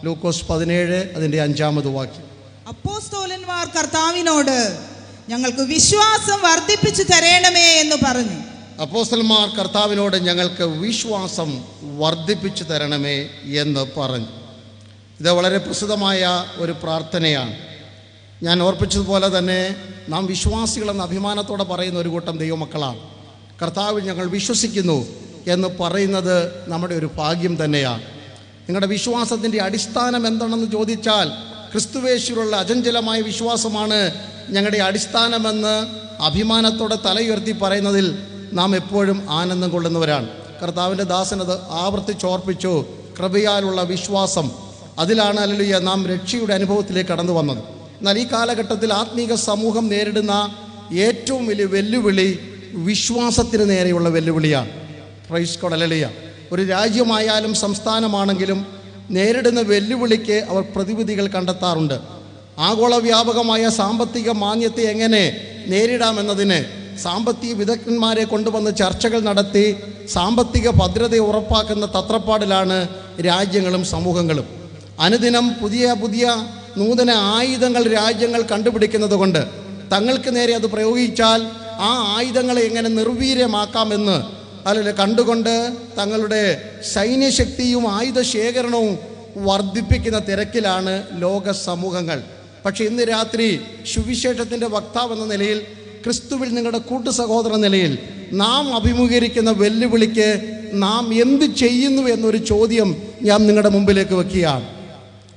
ലൂക്കോസ് 17 അതിൻ്റെ 5-ാമത് വാക്യം. അപ്പോസ്തലന്മാർ കർത്താവിനോട് ഞങ്ങൾക്ക് വിശ്വാസം വർദ്ധിപ്പിച്ചു തരണമേ എന്ന് പറഞ്ഞു. അപ്പോസ്തലന്മാർ കർത്താവിനോട് ഞങ്ങൾക്ക് വിശ്വാസം വർദ്ധിപ്പിച്ചു തരണമേ എന്ന് പറഞ്ഞു. ഇത് വളരെ പ്രസിദ്ധമായ ഒരു പ്രാർത്ഥനയാണ്. ഞാൻ ഓർപ്പിച്ചതുപോലെ തന്നെ നാം വിശ്വാസികളെന്ന് അഭിമാനത്തോടെ പറയുന്ന ഒരു കൂട്ടം ദൈവമക്കളാണ്. കർത്താവിൽ ഞങ്ങൾ വിശ്വസിക്കുന്നു എന്ന് പറയുന്നത് നമ്മുടെ ഒരു ഭാഗ്യം തന്നെയാണ്. നിങ്ങളുടെ വിശ്വാസത്തിൻ്റെ അടിസ്ഥാനം എന്താണെന്ന് ചോദിച്ചാൽ ക്രിസ്തുവേശുവിലുള്ള അചഞ്ചലമായ വിശ്വാസമാണ് ഞങ്ങളുടെ അടിസ്ഥാനമെന്ന് അഭിമാനത്തോടെ തലയുയർത്തി പറയുന്നതിൽ നാം എപ്പോഴും ആനന്ദം കൊള്ളുന്നവരാണ്. കർത്താവിൻ്റെ ദാസനത് ആവർത്തിച്ചോർപ്പിച്ചു. കൃപയാലുള്ള വിശ്വാസം, അതിലാണ് ഹല്ലേലൂയ നാം രക്ഷയുടെ അനുഭവത്തിലേക്ക് കടന്നു വന്നത്. എന്നാൽ ഈ കാലഘട്ടത്തിൽ ആത്മീക സമൂഹം നേരിടുന്ന ഏറ്റവും വലിയ വെല്ലുവിളി വിശ്വാസത്തിന് നേരെയുള്ള വെല്ലുവിളിയാണ്. Praise God, hallelujah. ഒരു രാജ്യമായാലും സംസ്ഥാനമാണെങ്കിലും നേരിടുന്ന വെല്ലുവിളിക്ക് അവർ പ്രതിവിധികൾ കണ്ടെത്താറുണ്ട്. ആഗോള വ്യാപകമായ സാമ്പത്തിക മാന്ദ്യത്തെ എങ്ങനെ നേരിടാമെന്നതിന് സാമ്പത്തിക വിദഗ്ധന്മാരെ കൊണ്ടുവന്ന് ചർച്ചകൾ നടത്തി സാമ്പത്തിക ഭദ്രത ഉറപ്പാക്കുന്ന തത്രപ്പാടിലാണ് രാജ്യങ്ങളും സമൂഹങ്ങളും. അനുദിനം പുതിയ പുതിയ നൂതന ആയുധങ്ങൾ രാജ്യങ്ങൾ കണ്ടുപിടിക്കുന്നത് കൊണ്ട് തങ്ങൾക്ക് നേരെ അത് പ്രയോഗിച്ചാൽ ആ ആയുധങ്ങളെ എങ്ങനെ നിർവീര്യമാക്കാമെന്ന് അല്ലെങ്കിൽ കണ്ടുകൊണ്ട് തങ്ങളുടെ സൈന്യശക്തിയും ആയുധ ശേഖരണവും വർദ്ധിപ്പിക്കുന്ന തിരക്കിലാണ് ലോക സമൂഹങ്ങൾ. പക്ഷേ ഇന്ന് രാത്രി സുവിശേഷത്തിൻ്റെ വക്താവെന്ന നിലയിൽ, ക്രിസ്തുവിൽ നിങ്ങളുടെ കൂട്ടു സഹോദര നിലയിൽ നാം അഭിമുഖീകരിക്കുന്ന വെല്ലുവിളിക്ക് നാം എന്ത് ചെയ്യുന്നു എന്നൊരു ചോദ്യം ഞാൻ നിങ്ങളുടെ മുമ്പിലേക്ക് വെക്കുകയാണ്.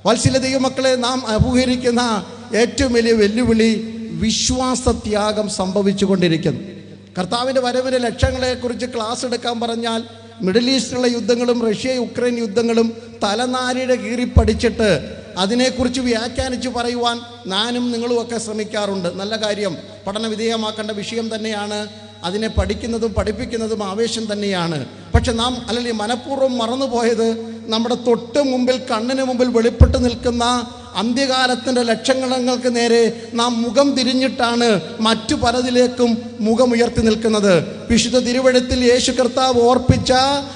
വത്സല ദൈവമക്കളെ, നാം അഭിമുഖീകരിക്കുന്ന ഏറ്റവും വലിയ വെല്ലുവിളി വിശ്വാസത്യാഗം സംഭവിച്ചു കൊണ്ടിരിക്കുന്നു. കർത്താവിൻ്റെ വരവിൻ്റെ ലക്ഷ്യങ്ങളെക്കുറിച്ച് ക്ലാസ് എടുക്കാൻ പറഞ്ഞാൽ മിഡിൽ ഈസ്റ്റിലുള്ള യുദ്ധങ്ങളും റഷ്യ യുക്രൈൻ യുദ്ധങ്ങളും തലനാരിയുടെ കീറി പഠിച്ചിട്ട് അതിനെക്കുറിച്ച് വ്യാഖ്യാനിച്ച് പറയുവാൻ ഞാനും നിങ്ങളുമൊക്കെ ശ്രമിക്കാറുണ്ട്. നല്ല കാര്യം, പഠനവിധേയമാക്കേണ്ട വിഷയം തന്നെയാണ്. അതിനെ പഠിക്കുന്നതും പഠിപ്പിക്കുന്നതും ആവേശം തന്നെയാണ്. പക്ഷെ നാം അല്ലെങ്കിൽ മനഃപൂർവ്വം മറന്നുപോയത് നമ്മുടെ തൊട്ട് മുമ്പിൽ കണ്ണിന് മുമ്പിൽ വെളിപ്പെട്ട് നിൽക്കുന്ന അന്ത്യകാലത്തിൻ്റെ ലക്ഷണങ്ങൾക്ക് നേരെ നാം മുഖം തിരിഞ്ഞിട്ടാണ് മറ്റു പലതിലേക്കും മുഖമുയർത്തി നിൽക്കുന്നത്. വിശുദ്ധ തിരുവെഴുത്തിൽ യേശു കർത്താവ് ഓർപ്പിച്ച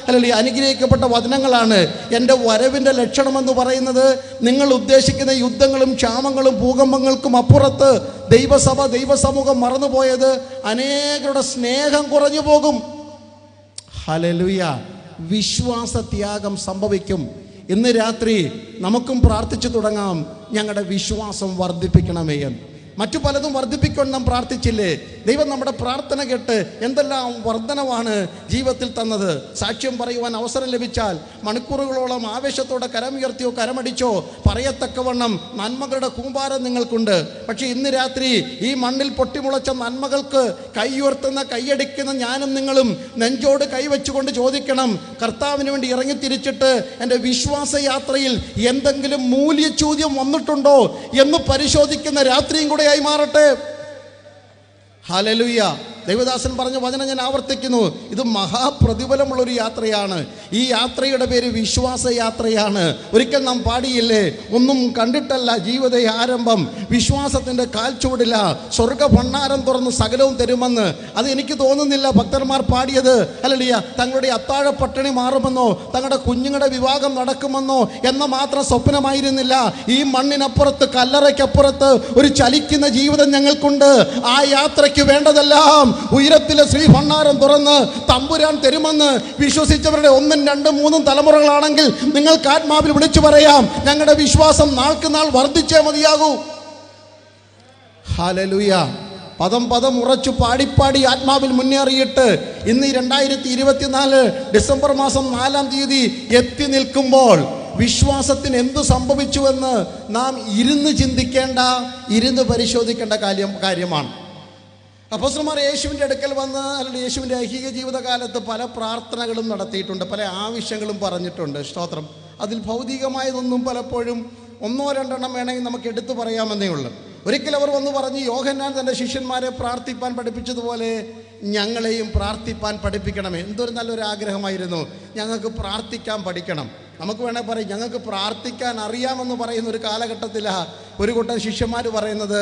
അല്ലെങ്കിൽ അനുഗ്രഹിക്കപ്പെട്ട വചനങ്ങളാണ് എൻ്റെ വരവിൻ്റെ ലക്ഷണമെന്ന് പറയുന്നത്. നിങ്ങൾ ഉദ്ദേശിക്കുന്ന യുദ്ധങ്ങളും ക്ഷാമങ്ങളും ഭൂകമ്പങ്ങൾക്കും അപ്പുറത്ത് ദൈവസമൂഹം മറന്നുപോയത് അനേകരുടെ സ്നേഹം കുറഞ്ഞു പോകും. ഹല്ലേലൂയ. വിശ്വാസത്യാഗം സംഭവിക്കും. ഇന്ന് രാത്രി നമുക്കും പ്രാർത്ഥിച്ചു തുടങ്ങാം, ഞങ്ങളുടെ വിശ്വാസം വർദ്ധിപ്പിക്കണമേ എന്ന്. മറ്റു പലതും വർദ്ധിപ്പിക്കാൻ നാം പ്രാർത്ഥിച്ചില്ലേ? ദൈവം നമ്മുടെ പ്രാർത്ഥന കേട്ട് എന്തെല്ലാം വർധനവാണ് ജീവിതത്തിൽ തന്നത്. സാക്ഷ്യം പറയുവാൻ അവസരം ലഭിച്ചാൽ മണിക്കൂറുകളോളം ആവേശത്തോടെ കരമുയർത്തിയോ കരമടിച്ചോ പറയത്തക്കവണ്ണം നന്മകളുടെ കൂമ്പാരം നിങ്ങൾക്കുണ്ട്. പക്ഷേ ഇന്ന് രാത്രി ഈ മണ്ണിൽ പൊട്ടിമുളച്ച നന്മകൾക്ക് കൈയുയർത്തുന്ന കൈയടിക്കുന്ന ഞാനും നിങ്ങളും നെഞ്ചോട് കൈവച്ചുകൊണ്ട് ചോദിക്കണം, കർത്താവിന് വേണ്ടി ഇറങ്ങിത്തിരിച്ചിട്ട് എൻ്റെ വിശ്വാസയാത്രയിൽ എന്തെങ്കിലും മൂല്യചൂദ്യം വന്നിട്ടുണ്ടോ എന്ന് പരിശോധിക്കുന്ന രാത്രിയും കൂടെ ആയി മാറട്ടെ. ഹല്ലേലൂയ. ദൈവദാസൻ പറഞ്ഞ വചനം ഞാൻ ആവർത്തിക്കുന്നു. ഇത് മഹാപ്രതിഫലമുള്ളൊരു യാത്രയാണ്. ഈ യാത്രയുടെ പേര് വിശ്വാസയാത്രയാണ്. ഒരിക്കൽ നാം പാടിയില്ലേ, ഒന്നും കണ്ടിട്ടല്ല ജീവിത ആരംഭം, വിശ്വാസത്തിൻ്റെ കാൽച്ചുവടില സ്വർഗ ഭണ്ഡാരം തുറന്ന് സകലവും തരുമെന്ന്. അത് എനിക്ക് തോന്നുന്നില്ല ഭക്തന്മാർ പാടിയത് ഹല്ലേലൂയ തങ്ങളുടെ അത്താഴ പട്ടിണി മാറുമെന്നോ തങ്ങളുടെ കുഞ്ഞുങ്ങളുടെ വിവാഹം നടക്കുമെന്നോ എന്ന മാത്രം സ്വപ്നമായിരുന്നില്ല. ഈ മണ്ണിനപ്പുറത്ത് കല്ലറയ്ക്കപ്പുറത്ത് ഒരു ചലിക്കുന്ന ജീവിതം ഞങ്ങൾക്കുണ്ട്. ആ യാത്രയ്ക്ക് വേണ്ടതെല്ലാം ഉയരത്തിലെ ശ്രീഭണ്ഡാരം തുറന്ന് തമ്പുരാൻ തരുമെന്ന് വിശ്വസിച്ചവരുടെ 1, 2, 3 തലമുറകളാണെങ്കിൽ നിങ്ങൾക്ക് ആത്മാവിൽ വിളിച്ചു പറയാം, ഞങ്ങളുടെ വിശ്വാസം നാൾക്ക് നാൾ വർദ്ധിച്ചേ മതിയാകൂ. ഹല്ലേലൂയ. പദം ഉറച്ചു പാടിപ്പാടി ആത്മാവിൽ മുന്നേറിയിട്ട് ഇന്ന് 2024 ഡിസംബർ മാസം 4-ാം തീയതി എത്തി നിൽക്കുമ്പോൾ വിശ്വാസത്തിന് എന്തു സംഭവിച്ചുവെന്ന് നാം ഇരുന്ന് ചിന്തിക്കേണ്ട, ഇരുന്ന് പരിശോധിക്കേണ്ട കാര്യമാണ്. അപ്പോസ്തലന്മാർ യേശുവിൻ്റെ അടുക്കൽ വന്ന് അല്ലെങ്കിൽ യേശുവിൻ്റെ ഐഹിക ജീവിതകാലത്ത് പല പ്രാർത്ഥനകളും നടത്തിയിട്ടുണ്ട്, പല ആവശ്യങ്ങളും പറഞ്ഞിട്ടുണ്ട്. സ്തോത്രം. അതിൽ ഭൗതികമായതൊന്നും പലപ്പോഴും 1-2 വേണമെങ്കിൽ നമുക്ക് എടുത്തു പറയാമെന്നേ ഉള്ളൂ. ഒരിക്കൽ അവർ വന്ന് പറഞ്ഞ്, യോഹന്നാൻ തൻ്റെ ശിഷ്യന്മാരെ പ്രാർത്ഥിപ്പാൻ പഠിപ്പിച്ചതുപോലെ ഞങ്ങളെയും പ്രാർത്ഥിപ്പാൻ പഠിപ്പിക്കണമേ. എന്തൊരു നല്ലൊരു ആഗ്രഹമായിരുന്നു. ഞങ്ങൾക്ക് പ്രാർത്ഥിക്കാൻ പഠിക്കണം. നമുക്ക് വേണേൽ പറയും, ഞങ്ങൾക്ക് പ്രാർത്ഥിക്കാൻ അറിയാമെന്ന് പറയുന്ന ഒരു കാലഘട്ടത്തിലാണ് ഒരു കൂട്ടം ശിഷ്യന്മാർ പറയുന്നത്,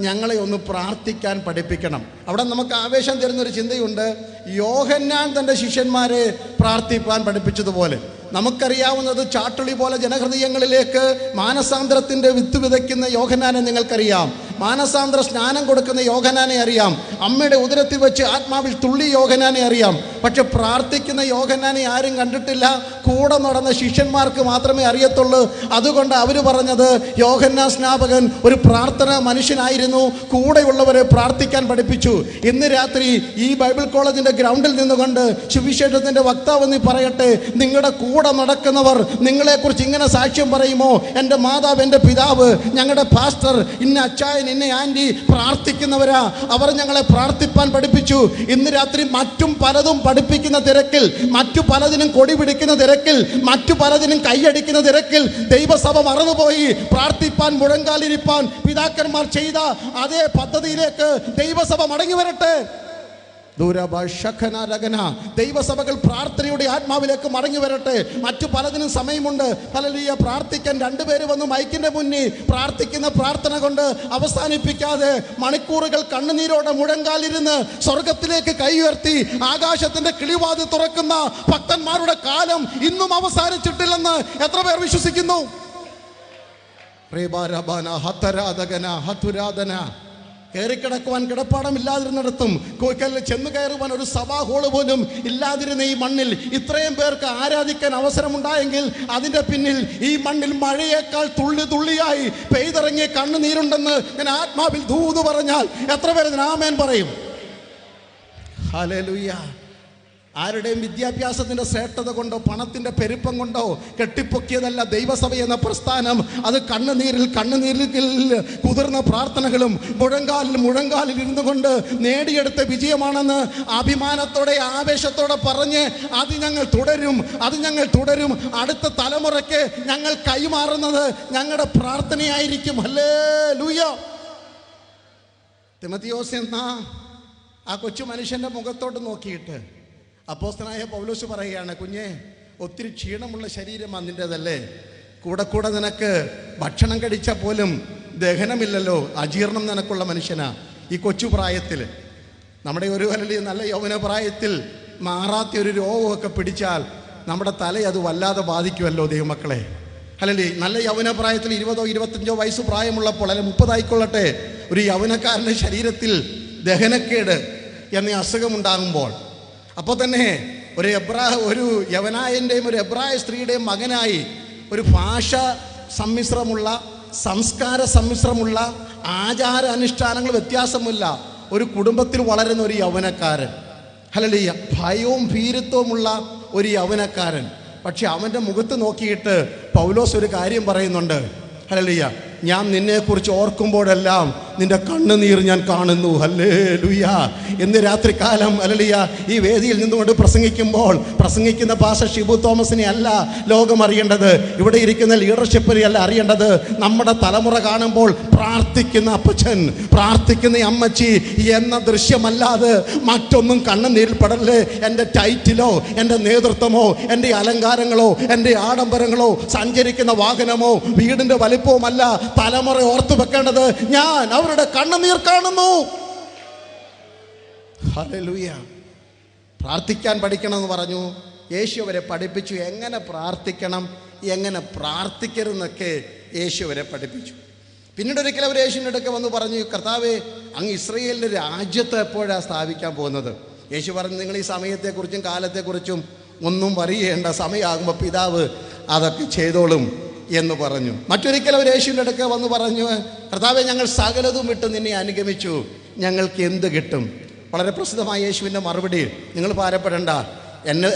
ഞങ്ങളെ ഒന്ന് പ്രാർത്ഥിക്കാൻ പഠിപ്പിക്കണം. അവിടെ നമുക്ക് ആവേശം തരുന്നൊരു ചിന്തയുണ്ട്. യോഹന്നാൻ തൻ്റെ ശിഷ്യന്മാരെ പ്രാർത്ഥിപ്പാൻ പഠിപ്പിച്ചതുപോലെ നമുക്കറിയാവുന്നത് ചാട്ടുളി പോലെ ജനഹൃദയങ്ങളിലേക്ക് മാനസാന്തരത്തിൻ്റെ വിത്ത് വിതയ്ക്കുന്ന യോഹന്നാനെ നിങ്ങൾക്കറിയാം. മാനസാന്തര സ്നാനം കൊടുക്കുന്ന യോഹന്നാനെ അറിയാം. അമ്മയുടെ ഉദരത്തിൽ വെച്ച് ആത്മാവിൽ തുള്ളി യോഹന്നാനെ അറിയാം. പക്ഷെ പ്രാർത്ഥിക്കുന്ന യോഹന്നാനെ ആരും കണ്ടിട്ടില്ല. കൂടെ നടന്ന ശിഷ്യന്മാർക്ക് മാത്രമേ അറിയത്തുള്ളൂ. അതുകൊണ്ട് അവർ പറഞ്ഞത് യോഹന്നാൻ സ്നാപകൻ ഒരു പ്രാർത്ഥനാ മനുഷ്യനായിരുന്നു, കൂടെയുള്ളവരെ പ്രാർത്ഥിക്കാൻ പഠിപ്പിച്ചു. ഇന്ന് രാത്രി ഈ ബൈബിൾ കോളേജിൻ്റെ ഗ്രൗണ്ടിൽ നിന്നുകൊണ്ട് സുവിശേഷത്തിൻ്റെ വക്താവ് നീ പറയട്ടെ, നിങ്ങളുടെ കൂടെ നടക്കുന്നവർ നിങ്ങളെക്കുറിച്ച് ഇങ്ങനെ സാക്ഷ്യം പറയുമോ? എൻ്റെ മാതാവ്, എൻ്റെ പിതാവ്, ഞങ്ങളുടെ പാസ്റ്റർ, ഇന്ന അച്ചായൻ, ഇന്ന ആൻറ്റി പ്രാർത്ഥിക്കുന്നവരാ, അവർ ഞങ്ങളെ പ്രാർത്ഥിപ്പാൻ പഠിപ്പിച്ചു. ഇന്ന് രാത്രി മറ്റും പലതും പഠിപ്പിക്കുന്ന തിരക്കിൽ, മറ്റു പലതിനും കൊടി പിടിക്കുന്ന തിരക്കിൽ, മറ്റു പലതിനും കൈയടിക്കുന്ന തിരക്കിൽ ദൈവസഭ മറന്നുപോയി പ്രാർത്ഥിപ്പാൻ, മുഴങ്കാലിരിപ്പാൻ പിതാക്കന്മാർ ചെയ്ത അതേ പദ്ധതിയിലേക്ക് ദൈവസഭ മടങ്ങി വരട്ടെ. ദൈവസഭകൾ പ്രാർത്ഥനയുടെ ആത്മാവിലേക്ക് മടങ്ങി വരട്ടെ. മറ്റു പലതിനും സമയമുണ്ട്. ഹല്ലേലൂയ. പ്രാർത്ഥിക്കാൻ രണ്ടുപേര് വന്ന് മൈക്കിന്റെ മുന്നിൽ പ്രാർത്ഥിക്കുന്ന പ്രാർത്ഥന കൊണ്ട് അവസാനിപ്പിക്കാതെ മണിക്കൂറുകൾ കണ്ണുനീരോടെ മുഴങ്കാലിരുന്ന് സ്വർഗത്തിലേക്ക് കൈ ഉയർത്തി ആകാശത്തിന്റെ കിളിവാതിൽ തുറക്കുന്ന ഭക്തന്മാരുടെ കാലം ഇന്നും അവസാനിച്ചിട്ടില്ലെന്ന് എത്ര പേർ വിശ്വസിക്കുന്നു? കയറിക്കിടക്കുവാൻ കിടപ്പാടമില്ലാതിരുന്നിടത്തും ചെന്ന് കയറുവാൻ ഒരു സഭാ ഹോള് പോലും ഇല്ലാതിരുന്ന ഈ മണ്ണിൽ ഇത്രയും പേർക്ക് ആരാധിക്കാൻ അവസരമുണ്ടായെങ്കിൽ അതിൻ്റെ പിന്നിൽ ഈ മണ്ണിൽ മഴയേക്കാൾ തുള്ളി തുള്ളിയായി പെയ്തിറങ്ങിയ കണ്ണുനീരുണ്ടെന്ന് ഞാൻ ആത്മാവിൽ ദൂത് പറഞ്ഞാൽ എത്ര പേര് ആമേൻ പറയും? ഹല്ലേലൂയ. ആരുടെയും വിദ്യാഭ്യാസത്തിൻ്റെ ശ്രേഷ്ഠത കൊണ്ടോ പണത്തിൻ്റെ പെരുപ്പം കൊണ്ടോ കെട്ടിപ്പൊക്കിയതല്ല ദൈവസഭ എന്ന പ്രസ്ഥാനം. അത് കണ്ണുനീരിൽ കുതിർന്ന പ്രാർത്ഥനകളും മുഴങ്കാലിൽ ഇരുന്നു കൊണ്ട് നേടിയെടുത്ത വിജയമാണെന്ന് അഭിമാനത്തോടെ ആവേശത്തോടെ പറഞ്ഞ് അത് ഞങ്ങൾ തുടരും. അടുത്ത തലമുറയ്ക്ക് ഞങ്ങൾ കൈമാറുന്നത് ഞങ്ങളുടെ പ്രാർത്ഥനയായിരിക്കും. ഹല്ലേലൂയ. തിമോത്തിയോസ് എന്ന ആ കൊച്ചു മനുഷ്യൻ്റെ മുഖത്തോട്ട് നോക്കിയിട്ട് അപ്പോസ്തലനായ പൗലോസ് പറയുകയാണ്, കുഞ്ഞേ, ഒത്തിരി ക്ഷീണമുള്ള ശരീരമാണ് നിൻ്റെതല്ലേ? കൂടെ നിനക്ക് ഭക്ഷണം കഴിച്ചാൽ പോലും ദഹനമില്ലല്ലോ, അജീർണം നിനക്കുള്ള മനുഷ്യനാ. ഈ കൊച്ചു പ്രായത്തിൽ, നമ്മുടെ ഒരു നല്ല യൗവന പ്രായത്തിൽ മാറാത്ത ഒരു രോഗമൊക്കെ പിടിച്ചാൽ നമ്മുടെ തലയെ അത് വല്ലാതെ ബാധിക്കുമല്ലോ ദൈവമക്കളെ. അല്ലല്ലേ? നല്ല യൗവന പ്രായത്തിൽ 20 25 വയസ്സ് പ്രായമുള്ളപ്പോൾ, അല്ലെ 30 ആയിക്കൊള്ളട്ടെ, ഒരു യൗവനക്കാരൻ്റെ ശരീരത്തിൽ ദഹനക്കേട് എന്ന അസുഖമുണ്ടാകുമ്പോൾ, അപ്പോൾ തന്നെ ഒരു യവനായൻ്റെയും ഒരു എബ്രായ സ്ത്രീയുടെയും മകനായി ഒരു ഭാഷ സമ്മിശ്രമുള്ള, സംസ്കാര സമ്മിശ്രമുള്ള, ആചാര അനുഷ്ഠാനങ്ങൾ വ്യത്യാസമില്ല ഒരു കുടുംബത്തിൽ വളരുന്ന ഒരു യൗവനക്കാരൻ. ഹല്ലേലൂയ. ഭയവും ഭീരുത്വമുള്ള ഒരു യൗവനക്കാരൻ. പക്ഷെ അവൻ്റെ മുഖത്ത് നോക്കിയിട്ട് പൗലോസ് ഒരു കാര്യം പറയുന്നുണ്ട്. ഹല്ലേലൂയ. ഞാൻ നിന്നെക്കുറിച്ച് ഓർക്കുമ്പോഴെല്ലാം നിന്റെ കണ്ണുനീർ ഞാൻ കാണുന്നു. ഹല്ലേലൂയ. ഇന്ന് രാത്രികാലം ഹല്ലേലൂയ ഈ വേദിയിൽ നിന്നുകൊണ്ട് പ്രസംഗിക്കുന്ന പാസ്റ്റർ ഷിബു തോമസിനെ അല്ല ലോകം അറിയേണ്ടത്, ഇവിടെ ഇരിക്കുന്ന ലീഡർഷിപ്പിനെ അല്ല അറിയേണ്ടത്. നമ്മുടെ തലമുറ കാണുമ്പോൾ പ്രാർത്ഥിക്കുന്ന അപ്പച്ചൻ, പ്രാർത്ഥിക്കുന്ന അമ്മച്ചി എന്ന ദൃശ്യമല്ലാതെ മറ്റൊന്നും കണ്ണുനീരിൽ പെടല്ലേ. എൻ്റെ ടൈറ്റിലോ, എൻ്റെ നേതൃത്വമോ, എൻ്റെ അലങ്കാരങ്ങളോ, എൻ്റെ ആഡംബരങ്ങളോ, സഞ്ചരിക്കുന്ന വാഹനമോ, വീടിൻ്റെ വലിപ്പവുമല്ല തലമുറ ഓർത്തു വെക്കേണ്ടത്. ഞാൻ അവരുടെ കണ്ണുനീർ കാണുന്നു. ഹല്ലേലൂയ. പ്രാർത്ഥിക്കാൻ പഠിക്കണമെന്ന് പറഞ്ഞു. യേശു അവരെ പഠിപ്പിച്ചു. എങ്ങനെ പ്രാർത്ഥിക്കണം, എങ്ങനെ പ്രാർത്ഥിക്കരുതെന്നൊക്കെ യേശു അവരെ പഠിപ്പിച്ചു. പിന്നീട് ഒരിക്കലും അവർ യേശുവിൻ്റെ അടുക്കെ വന്ന് പറഞ്ഞു, കർത്താവേ, അങ്ങ് ഇസ്രായേലിൻ്റെ രാജ്യത്തെ എപ്പോഴാണ് സ്ഥാപിക്കാൻ പോകുന്നത്? യേശു പറഞ്ഞു, നിങ്ങൾ ഈ സമയത്തെക്കുറിച്ചും കാലത്തെക്കുറിച്ചും ഒന്നും പറയേണ്ട, സമയമാകുമ്പോൾ പിതാവ് അതൊക്കെ ചെയ്തോളും എന്ന് പറഞ്ഞു. മറ്റൊരിക്കലും അവർ യേശുവിൻ്റെ അടുക്കെ വന്ന് പറഞ്ഞു, കർത്താവേ, ഞങ്ങൾ സകലതും വിട്ട് നിന്നെ അനുഗമിച്ചു, ഞങ്ങൾക്ക് എന്ത് കിട്ടും? വളരെ പ്രസിദ്ധമായ യേശുവിൻ്റെ മറുപടി, നിങ്ങൾ ഭാരപ്പെടേണ്ട.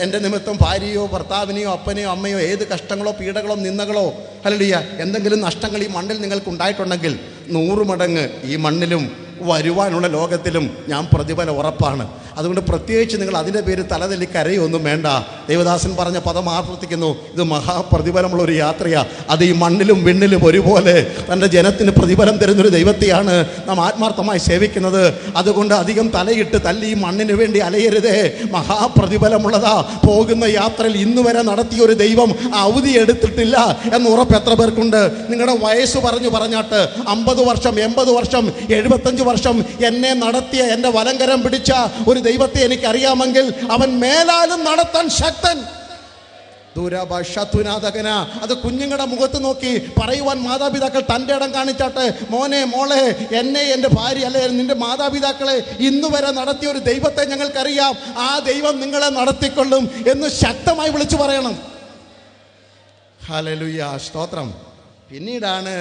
എൻ്റെ നിമിത്തം ഭാര്യയോ ഭർത്താവിനെയോ അപ്പനെയോ അമ്മയോ ഏത് കഷ്ടങ്ങളോ പീഡകളോ നിന്ദകളോ ഹല്ലേലൂയ എന്തെങ്കിലും നഷ്ടങ്ങൾ ഈ മണ്ണിൽ നിങ്ങൾക്ക് ഉണ്ടായിട്ടുണ്ടെങ്കിൽ 100 മടങ്ങ് ഈ മണ്ണിലും വരുവാനുള്ള ലോകത്തിലും ഞാൻ പ്രതിഫലം ഉറപ്പാണ്. അതുകൊണ്ട് പ്രത്യേകിച്ച് നിങ്ങൾ അതിൻ്റെ പേര് തലതെല്ലി കരയൊന്നും വേണ്ട. ദേവദാസൻ പറഞ്ഞ പദം ആവർത്തിക്കുന്നു, ഇത് മഹാപ്രതിഫലമുള്ളൊരു യാത്രയാണ്. അത് ഈ മണ്ണിലും വിണ്ണിലും ഒരുപോലെ തൻ്റെ ജനത്തിന് പ്രതിഫലം തരുന്നൊരു ദൈവത്തെയാണ് നാം ആത്മാർത്ഥമായി സേവിക്കുന്നത്. അതുകൊണ്ട് അധികം തലയിട്ട് തല്ലി ഈ മണ്ണിന് വേണ്ടി അലയരുതേ. മഹാപ്രതിഫലമുള്ളതാ. പോകുന്ന യാത്രയിൽ ഇന്ന് വരെ നടത്തിയ ഒരു ദൈവം അവധി എടുത്തിട്ടില്ല എന്ന് ഉറപ്പ് എത്ര പേർക്കുണ്ട്? നിങ്ങളുടെ വയസ്സ് പറഞ്ഞാട്ട് 50 വർഷം 80 വർഷം 75 വർഷം എന്നെ നടത്തിയ, എൻ്റെ വലങ്കരം പിടിച്ച ഒരു ദൈവത്തെ എനിക്കറിയാമെങ്കിൽ അവൻ മേലാലും നടത്താൻ ശക്തൻ. ദുരഭഷതുനാഥകന. അത് കുഞ്ഞുങ്ങളുടെ മുഖത്ത് നോക്കി പറയുവാൻ മാതാപിതാക്കൾ തൻ്റെ ഇടം കാണിച്ചാട്ടെ. മോനെ മോളെ, എന്നെ എൻ്റെ ഭാര്യ അല്ലെ നിന്റെ മാതാപിതാക്കളെ ഇന്ന് വരെ നടത്തിയ ഒരു ദൈവത്തെ ഞങ്ങൾക്കറിയാം, ആ ദൈവം നിങ്ങളെ നടത്തിക്കൊള്ളും എന്ന് ശക്തമായി വിളിച്ചു പറയണം. ഹല്ലേലൂയ, സ്തോത്രം. പിന്നീടാണ്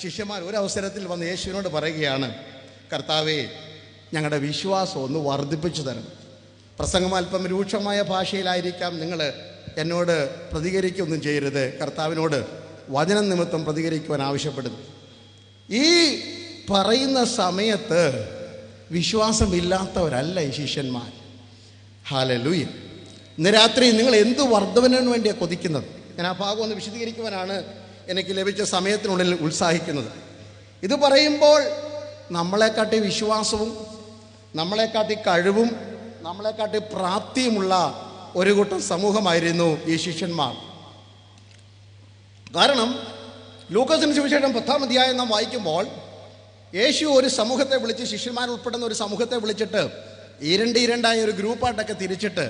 ശിഷ്യന്മാർ ഒരു അവസരത്തിൽ വന്ന് യേശുവിനോട് പറയുകയാണ്, കർത്താവേ, ഞങ്ങളുടെ വിശ്വാസം ഒന്ന് വർദ്ധിപ്പിച്ചു തരണം. പ്രസംഗം അല്പം രൂക്ഷമായ ഭാഷയിലായിരിക്കാം, നിങ്ങൾ എന്നോട് പ്രതികരിക്കുകയൊന്നും ചെയ്യരുത്. കർത്താവിനോട് വചനം നിമിത്തം പ്രതികരിക്കുവാൻ ആവശ്യപ്പെടുന്നു. ഈ പറയുന്ന സമയത്ത് വിശ്വാസമില്ലാത്തവരല്ല ഈ ശിഷ്യന്മാർ. ഹല്ലേലൂയ. ഇന്ന് രാത്രി നിങ്ങൾ എന്ത് വർദ്ധനവിന് വേണ്ടിയാണ് കൊതിക്കുന്നത്? ഞാൻ ആ ഭാഗം ഒന്ന് വിശദീകരിക്കുവാനാണ് എനിക്ക് ലഭിച്ച സമയത്തിനുള്ളിൽ ഉത്സാഹിക്കുന്നത്. ഇത് പറയുമ്പോൾ നമ്മളെക്കാട്ടി വിശ്വാസവും നമ്മളെക്കാട്ടി കഴിവും നമ്മളെക്കാട്ടി പ്രാപ്തിയുമുള്ള ഒരു കൂട്ടം സമൂഹമായിരുന്നു ഈ ശിഷ്യന്മാർ. കാരണം ലൂക്കോസിന് സുവിശേഷം 10-ാം അധ്യായം നാം വായിക്കുമ്പോൾ യേശു ഒരു സമൂഹത്തെ വിളിച്ച്, ശിഷ്യന്മാർ ഉൾപ്പെടുന്ന ഒരു സമൂഹത്തെ വിളിച്ചിട്ട് ഇരണ്ടായ ഒരു ഗ്രൂപ്പായിട്ടൊക്കെ തിരിച്ചിട്ട്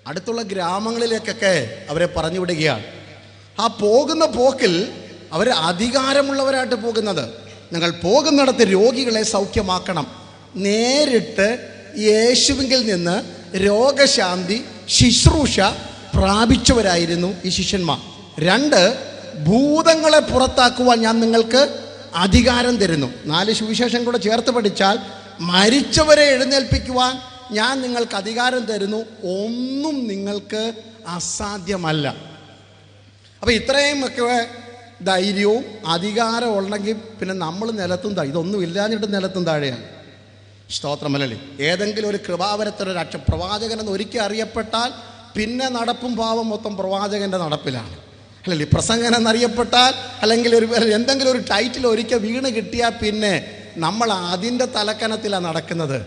അടുത്തുള്ള ഗ്രാമങ്ങളിലേക്കൊക്കെ അവരെ പറഞ്ഞു വിടുകയാണ്. ആ പോകുന്ന പോക്കിൽ അവർ അധികാരമുള്ളവരായിട്ട് പോകുന്നത്, നിങ്ങൾ പോകുന്നിടത്ത് രോഗികളെ സൗഖ്യമാക്കണം. നേരിട്ട് യേശുവിങ്കിൽ നിന്ന് രോഗശാന്തി ശുശ്രൂഷ പ്രാപിച്ചവരായിരുന്നു ഈ ശിഷ്യന്മാർ. 2, ഭൂതങ്ങളെ പുറത്താക്കുവാൻ ഞാൻ നിങ്ങൾക്ക് അധികാരം തരുന്നു. 4 സുവിശേഷം കൂടെ ചേർത്ത് പഠിച്ചാൽ മരിച്ചവരെ എഴുന്നേൽപ്പിക്കുവാൻ ഞാൻ നിങ്ങൾക്ക് അധികാരം തരുന്നു, ഒന്നും നിങ്ങൾക്ക് അസാധ്യമല്ല. അപ്പം ഇത്രയുമൊക്കെ ധൈര്യവും അധികാരം ഉണ്ടെങ്കിൽ പിന്നെ നമ്മൾ നിലത്തും താഴെ, ഇതൊന്നും ഇല്ലാഞ്ഞിട്ട് നിലത്തും താഴെയാണ്. സ്തോത്രമല്ലേ. ഏതെങ്കിലും ഒരു കൃപാവരത്തൊരു പ്രവാചകൻ എന്ന് ഒരിക്കൽ അറിയപ്പെട്ടാൽ പിന്നെ നടപ്പും ഭാവം മൊത്തം പ്രവാചകൻ്റെ നടപ്പിലാണ്, അല്ലല്ലേ? പ്രസംഗൻ എന്നറിയപ്പെട്ടാൽ അല്ലെങ്കിൽ എന്തെങ്കിലും ഒരു ടൈറ്റിൽ ഒരിക്കൽ വീണ് കിട്ടിയാൽ പിന്നെ നമ്മൾ അതിൻ്റെ തലക്കനത്തിലാണ് നടക്കുന്നത്.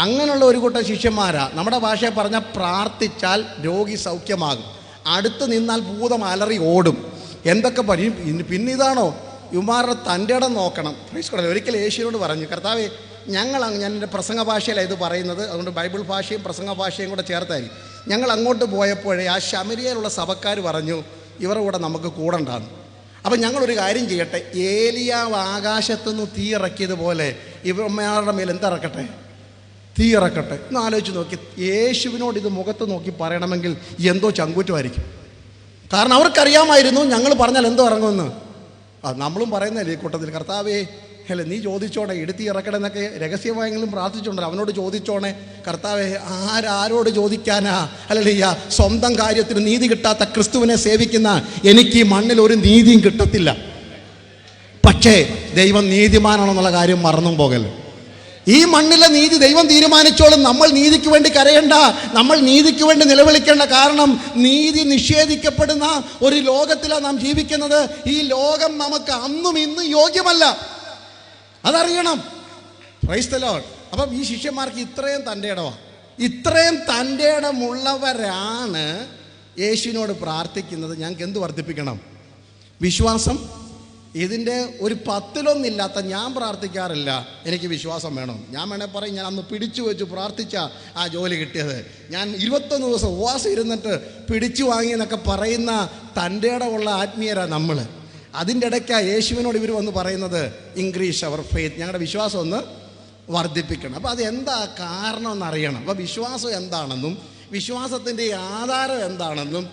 അങ്ങനെയുള്ള ഒരു കൂട്ടം ശിഷ്യന്മാരാ. നമ്മുടെ ഭാഷയെ പറഞ്ഞാൽ പ്രാർത്ഥിച്ചാൽ രോഗി സൗഖ്യമാകും, അടുത്ത് നിന്നാൽ ഭൂതം അലറി ഓടും. എന്തൊക്കെ പറയും. പിന്നെ ഇതാണോ ഇവന്മാരുടെ തൻ്റെ ഇടം നോക്കണം. ഒരിക്കൽ യേശുവിനോട് പറഞ്ഞു, കർത്താവേ, ഞാൻ എൻ്റെ പ്രസംഗ ഭാഷയിലാണ് ഇത് പറയുന്നത്, അതുകൊണ്ട് ബൈബിൾ ഭാഷയും പ്രസംഗ ഭാഷയും കൂടെ ചേർത്തായിരിക്കും. ഞങ്ങൾ അങ്ങോട്ട് പോയപ്പോഴേ ആ ശമരിയയിലുള്ള സഭക്കാർ പറഞ്ഞു, ഇവരുടെ കൂടെ നമുക്ക് കൂടണ്ടാന്ന്. അപ്പം ഞങ്ങളൊരു കാര്യം ചെയ്യട്ടെ, ഏലിയാവ് ആകാശത്തുനിന്ന് തീ ഇറക്കിയതുപോലെ ഇവന്മാരുടെ മേൽ എന്തിറക്കട്ടെ? തീ ഇറക്കട്ടെ. എന്ന് ആലോചിച്ച് നോക്കി, യേശുവിനോട് ഇത് മുഖത്ത് നോക്കി പറയണമെങ്കിൽ എന്തോ ചങ്കൂറ്റമായിരിക്കും. കാരണം അവർക്കറിയാമായിരുന്നു ഞങ്ങൾ പറഞ്ഞാൽ എന്തോ ഇറങ്ങുമെന്ന്. നമ്മളും പറയുന്നല്ലേ ഈ കൂട്ടത്തിൽ, കർത്താവേ അല്ലേ നീ ചോദിച്ചോണേ, എടുത്തി ഇറക്കണമെന്നൊക്കെ രഹസ്യമായെങ്കിലും പ്രാർത്ഥിച്ചോണ്ടേ, അവനോട് ചോദിച്ചോണേ. കർത്താവേ, ആരോട് ചോദിക്കാനാ? അല്ലല്ലേ, സ്വന്തം കാര്യത്തിന് നീതി കിട്ടാത്ത ക്രിസ്തുവിനെ സേവിക്കുന്ന എനിക്ക് ഈ മണ്ണിൽ ഒരു നീതിയും കിട്ടത്തില്ല. പക്ഷേ ദൈവം നീതിമാനാണെന്നുള്ള കാര്യം മറന്നും പോകല്ലേ. ഈ മണ്ണിലെ നീതി ദൈവം തീരുമാനിച്ചോളും. നമ്മൾ നീതിക്ക് വേണ്ടി കരയണ്ട, നമ്മൾ നീതിക്ക് വേണ്ടി നിലവിളിക്കേണ്ട. കാരണം നീതി നിഷേധിക്കപ്പെടുന്ന ഒരു ലോകത്തിലാണ് നാം ജീവിക്കുന്നത്. ഈ ലോകം നമുക്ക് അന്നും ഇന്നും യോഗ്യമല്ല, അതറിയണം. Praise the Lord. അപ്പം ഈ ശിഷ്യന്മാർക്ക് ഇത്രയും തൻ്റെ ഇടമാണ്. ഇത്രയും തൻ്റെ ഇടമുള്ളവരാണ് യേശുവിനോട് പ്രാർത്ഥിക്കുന്നത്, ഞങ്ങൾക്ക് എന്ത് വർദ്ധിപ്പിക്കണം? വിശ്വാസം. ഇതിൻ്റെ ഒരു 10-ലൊന്നില്ലാത്ത ഞാൻ പ്രാർത്ഥിക്കാറില്ല, എനിക്ക് വിശ്വാസം വേണം. ഞാൻ വേണേൽ പറയും, ഞാൻ അന്ന് പിടിച്ചു വെച്ച് പ്രാർത്ഥിച്ച ആ ജോലി കിട്ടിയത്, ഞാൻ 21 ദിവസം ഉപവാസം ഇരുന്നിട്ട് പിടിച്ചു വാങ്ങിയെന്നൊക്കെ പറയുന്ന തൻ്റെ ഇടമുള്ള ആത്മീയരാണ് നമ്മൾ. അതിൻ്റെ ഇടയ്ക്കാണ് യേശുവിനോട് ഇവർ വന്ന് പറയുന്നത്, ഇൻക്രീസ് അവർ ഫെയ്ത്ത്, ഞങ്ങളുടെ വിശ്വാസം ഒന്ന് വർദ്ധിപ്പിക്കണം. അപ്പോൾ അത് എന്താ കാരണം എന്നറിയണം. അപ്പോൾ വിശ്വാസം എന്താണെന്നും വിശ്വാസത്തിൻ്റെ ആധാരം എന്താണെന്നും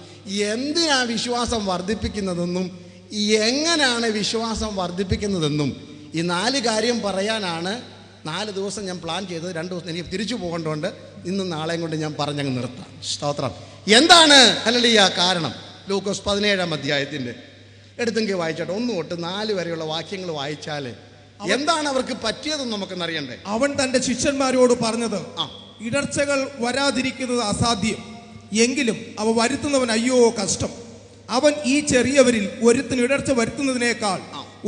എന്തിനാ വിശ്വാസം വർദ്ധിപ്പിക്കുന്നതെന്നും എങ്ങനെയാണ് വിശ്വാസം വർദ്ധിപ്പിക്കുന്നതെന്നും ഈ 4 കാര്യം പറയാനാണ് 4 ദിവസം ഞാൻ പ്ലാൻ ചെയ്തത്. 2 ദിവസം എനിക്ക് തിരിച്ചു പോകേണ്ടതുകൊണ്ട് ഇന്നും നാളെയും കൊണ്ട് ഞാൻ പറഞ്ഞങ്ങ് നിർത്താം. സ്തോത്രം. എന്താണ് ഹല്ലേലൂയ കാരണം? ലൂക്കോസ് 17-ാം അധ്യായത്തിൻ്റെ എടുത്തെങ്കിൽ വായിച്ചോട്ടെ, 1 തൊട്ട് 4 വരെയുള്ള വാക്യങ്ങൾ വായിച്ചാൽ എന്താണ് അവർക്ക് പറ്റിയതെന്ന് നമുക്കെന്നറിയണ്ടേ. അവൻ തൻ്റെ ശിഷ്യന്മാരോട് പറഞ്ഞത്, ഇടർച്ചകൾ വരാതിരിക്കുന്നത് അസാധ്യം, എങ്കിലും അവ വരുത്തുന്നവൻ അയ്യോ കഷ്ടം. അവൻ ഈ ചെറിയവരിൽ ഒരുത്തിന് ഇടർച്ച വരുത്തുന്നതിനേക്കാൾ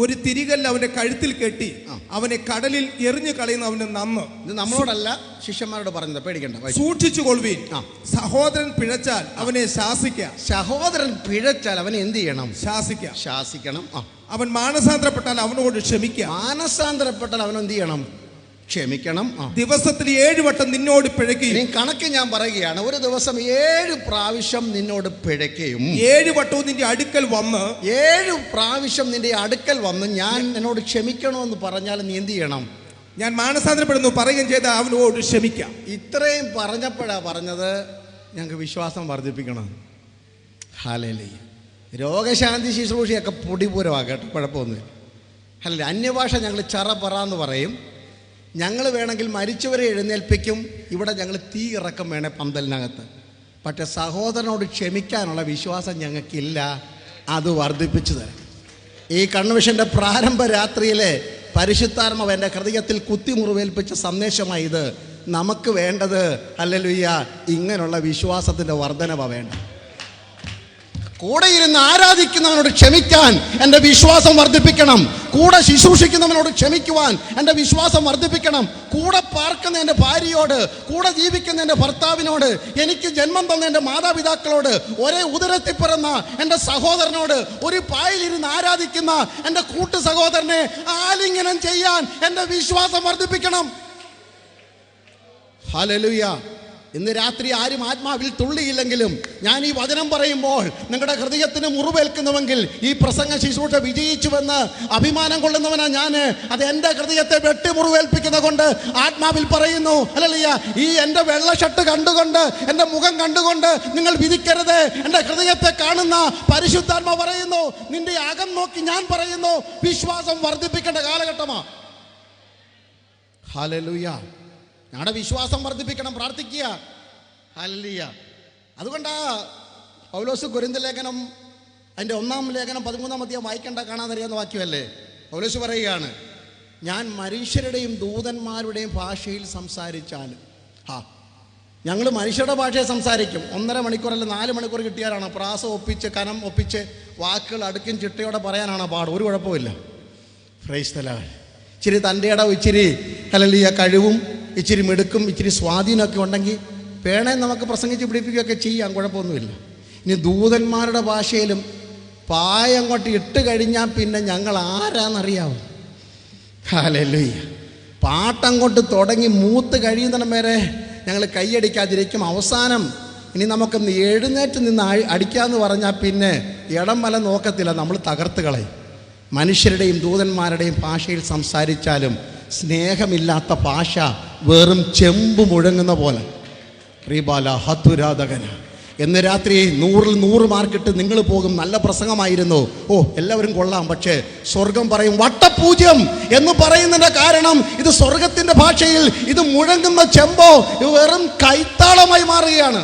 ഒരു തിരികല്ല് അവന്റെ കഴുത്തിൽ കെട്ടി അവനെ കടലിൽ എറിഞ്ഞു കളയുന്നവന് നന്ന്. ഇത് നമ്മളോടല്ല, ശിഷ്യന്മാരോട് പറഞ്ഞത്, പേടിക്കണ്ട, സൂക്ഷിച്ചു കൊള്ളുവീൻ. സഹോദരൻ പിഴച്ചാൽ അവനെ ശാസിക്കാം. സഹോദരൻ പിഴച്ചാൽ അവനെ എന്ത് ചെയ്യണം? ശാസിക്കണം. അവൻ മാനസാന്തരപ്പെട്ടാൽ അവനോട് ക്ഷമിക്കാം. മാനസാന്തരപ്പെട്ടാൽ അവൻ എന്ത് ചെയ്യണം? ക്ഷമിക്കണം. ദിവസത്തിൽ 7 വട്ടം നിന്നോട് പിഴയ്ക്കുകയും. കണക്ക് ഞാൻ പറയുകയാണ്, ഒരു ദിവസം 7 പ്രാവശ്യം നിന്നോട് പിഴയ്ക്കുകയും 7 വട്ടവും നിന്റെ അടുക്കൽ വന്ന് 7 പ്രാവശ്യം നിന്റെ അടുക്കൽ വന്ന് ഞാൻ എന്നോട് ക്ഷമിക്കണമെന്ന് പറഞ്ഞാൽ നീ എന്ത് ചെയ്യണം? ഞാൻ മാനസാന്തരപ്പെടുന്നു പറയുകയും ചെയ്ത അവനോട് ക്ഷമിക്കാം. ഇത്രയും പറഞ്ഞപ്പോഴാണ് പറഞ്ഞത് ഞങ്ങൾക്ക് വിശ്വാസം വർദ്ധിപ്പിക്കണം. ഹല്ലേലൂയ. രോഗശാന്തി ശുശ്രൂഷയൊക്കെ പൊടിപൂരമാണ് കേട്ടോ, കുഴപ്പമൊന്നുമില്ല. അല്ല, അന്യഭാഷ ഞങ്ങൾ ചറപറ എന്ന് പറയും. ഞങ്ങൾ വേണമെങ്കിൽ മരിച്ചവരെ എഴുന്നേൽപ്പിക്കും. ഇവിടെ ഞങ്ങൾ തീ ഇറക്കം വേണേ പന്തലിനകത്ത്. പക്ഷെ സഹോദരനോട് ക്ഷമിക്കാനുള്ള വിശ്വാസം ഞങ്ങൾക്കില്ല. അത് വർദ്ധിപ്പിച്ചു തരാം. ഈ കൺവെൻഷൻ്റെ പ്രാരംഭ രാത്രിയിലെ പരിശുദ്ധാത്മാവ് എൻ്റെ ഹൃദയത്തിൽ കുത്തിമുറിവേൽപ്പിച്ച സന്ദേശമായി ഇത്. നമുക്ക് വേണ്ടത് ഹല്ലേലൂയ ഇങ്ങനെയുള്ള വിശ്വാസത്തിൻ്റെ വർധനവാണ് വേണ്ടത്. കൂടെ ഇരുന്ന് ആരാധിക്കുന്നവനോട് ക്ഷമിക്കാൻ എൻ്റെ വിശ്വാസം വർദ്ധിപ്പിക്കണം. കൂടെ ശുശ്രൂഷിക്കുന്നവനോട് ക്ഷമിക്കുവാൻ എൻ്റെ വിശ്വാസം വർദ്ധിപ്പിക്കണം. കൂടെ പാർക്കുന്ന എൻ്റെ ഭാര്യയോട്, കൂടെ ജീവിക്കുന്ന എൻ്റെ ഭർത്താവിനോട്, എനിക്ക് ജന്മം തന്ന എൻ്റെ മാതാപിതാക്കളോട്, ഒരേ ഉദരത്തിൽ പിറന്ന എൻ്റെ സഹോദരനോട്, ഒരു പായിലിരുന്ന് ആരാധിക്കുന്ന എൻ്റെ കൂട്ടു സഹോദരനെ ആലിംഗനം ചെയ്യാൻ എൻ്റെ വിശ്വാസം വർദ്ധിപ്പിക്കണം. ഹല്ലേലൂയ. ഇന്ന് രാത്രി ആരും ആത്മാവിൽ തുള്ളിയില്ലെങ്കിലും ഞാൻ ഈ വചനം പറയുമ്പോൾ നിങ്ങളുടെ ഹൃദയത്തിന് മുറിവേൽക്കുന്നുവെങ്കിൽ, ഈ പ്രസംഗ ശുശ്രൂഷ വിജയിച്ചുവെന്ന് അഭിമാനം കൊള്ളുന്നവനാ ഞാൻ. അത് എൻ്റെ ഹൃദയത്തെ വെട്ടി മുറിവേൽപ്പിക്കുന്ന കൊണ്ട് ആത്മാവിൽ പറയുന്നു. ഹല്ലേലൂയ. ഈ എൻ്റെ വെള്ള ഷർട്ട് കണ്ടുകൊണ്ട്, എൻ്റെ മുഖം കണ്ടുകൊണ്ട് നിങ്ങൾ വിധിക്കരുത്. എൻ്റെ ഹൃദയത്തെ കാണുന്ന പരിശുദ്ധാത്മ പറയുന്നു, നിന്റെ അകം നോക്കി ഞാൻ പറയുന്നു, വിശ്വാസം വർദ്ധിപ്പിക്കേണ്ട കാലഘട്ടമാണ്. ഹല്ലേലൂയ. ഞങ്ങളുടെ വിശ്വാസം വർദ്ധിപ്പിക്കണം, പ്രാർത്ഥിക്കുക. ഹല്ലേലൂയ. അതുകൊണ്ടാ പൗലോസ് കൊരിന്ത്യർ ലേഖനം അതിൻ്റെ 1-ാം ലേഖനം 13-ാം അധ്യായം വായിക്കേണ്ട കാണാതറിയാവുന്ന വാക്യമല്ലേ. പൗലോസ് പറയുകയാണ്, ഞാൻ മനുഷ്യരുടെയും ദൂതന്മാരുടെയും ഭാഷയിൽ സംസാരിച്ചാലും. ഞങ്ങൾ മനുഷ്യരുടെ ഭാഷയെ സംസാരിക്കും. 1.5 മണിക്കൂറല്ല 4 മണിക്കൂർ കിട്ടിയാലാണ് പ്രാസം ഒപ്പിച്ച് കനം ഒപ്പിച്ച് വാക്കുകൾ അടുക്കും ചിട്ടയോടെ പറയാനാണ് പാട്. ഒരു കുഴപ്പമില്ല. Price the Lord. ഇച്ചിരി തൻ്റെ ഇടവും ഇച്ചിരി ഹല്ലേലൂയ കഴിവും ഇച്ചിരി മിടുക്കും ഇച്ചിരി സ്വാധീനമൊക്കെ ഉണ്ടെങ്കിൽ വേണേ നമുക്ക് പ്രസംഗിച്ച് പിടിപ്പിക്കുകയൊക്കെ ചെയ്യാം, കുഴപ്പമൊന്നുമില്ല. ഇനി ദൂതന്മാരുടെ ഭാഷയിലും പായങ്ങോട്ട് ഇട്ട് കഴിഞ്ഞാൽ പിന്നെ ഞങ്ങൾ ആരാന്നറിയാവോ? ഹല്ലേലൂയ. പാട്ടങ്ങോട്ട് തുടങ്ങി മൂത്ത് കഴിയുന്നിടം വരെ ഞങ്ങൾ കൈയടിക്കാതിരിക്കും. അവസാനം ഇനി നമുക്കൊന്ന് എഴുന്നേറ്റ് നിന്ന് അടിക്കാമെന്ന് പറഞ്ഞാൽ പിന്നെ ഇടം വല നോക്കത്തില്ല, നമ്മൾ തകർത്ത് കളയും. മനുഷ്യരുടെയും ദൂതന്മാരുടെയും ഭാഷയിൽ സംസാരിച്ചാലും സ്നേഹമില്ലാത്ത ഭാഷ വെറും ചെമ്പ് മുഴങ്ങുന്ന പോലെ. റീബാല ഹത്തുരാധകന. എന്ന് രാത്രി 100-ൽ 100 മാർക്കിട്ട് നിങ്ങൾ പോകും. നല്ല പ്രസംഗമായിരുന്നു, ഓ എല്ലാവരും കൊള്ളാം. പക്ഷേ സ്വർഗം പറയും വട്ടപൂജ്യം എന്ന് പറയുന്നതിൻ്റെ കാരണം ഇത് സ്വർഗത്തിൻ്റെ ഭാഷയിൽ ഇത് മുഴങ്ങുന്ന ചെമ്പോ ഇത് വെറും കൈത്താളമായി മാറുകയാണ്.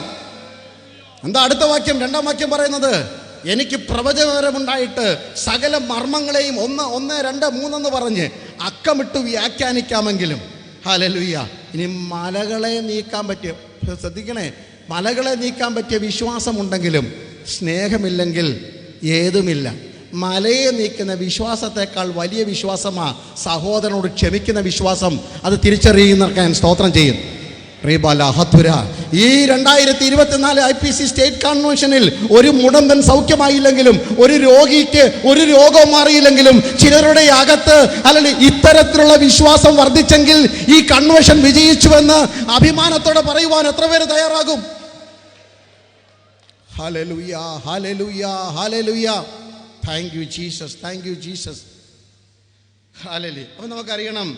എന്താ അടുത്ത വാക്യം? 2-ാം വാക്യം പറയുന്നത്, എനിക്ക് പ്രവചനപരമുണ്ടായിട്ട് സകല മർമ്മങ്ങളെയും 1, 2, 3 എന്ന് പറഞ്ഞ് അക്കമിട്ട് വ്യാഖ്യാനിക്കാമെങ്കിലും. ഹല്ലേലൂയ. ഇനി മലകളെ നീക്കാൻ പറ്റിയ, ശ്രദ്ധിക്കണേ, മലകളെ നീക്കാൻ പറ്റിയ വിശ്വാസമുണ്ടെങ്കിലും സ്നേഹമില്ലെങ്കിൽ ഏതുമില്ല. മലയെ നീക്കുന്ന വിശ്വാസത്തെക്കാൾ വലിയ വിശ്വാസമാണ് സഹോദരനോട് ക്ഷമിക്കുന്ന വിശ്വാസം. അത് തിരിച്ചറിയുന്നവർക്ക് ഞാൻ സ്തോത്രം ചെയ്യും. ഈ 2024 IPC സ്റ്റേറ്റ് കൺവെൻഷനിൽ ഒരു മുടന്തൻ സൗഖ്യമായില്ലെങ്കിലും, ഒരു രോഗിക്ക് ഒരു രോഗം മാറിയില്ലെങ്കിലും, ചിലരുടെ അകത്ത് അല്ലെങ്കിൽ ഇത്തരത്തിലുള്ള വിശ്വാസം വർദ്ധിച്ചെങ്കിൽ ഈ കൺവെൻഷൻ വിജയിച്ചുവെന്ന് അഭിമാനത്തോടെ പറയുവാൻ എത്ര പേര് തയ്യാറാകും? Hallelujah, hallelujah, hallelujah. Thank you Jesus, thank you Jesus. Hallelujah. അപ്പം നമുക്കറിയണം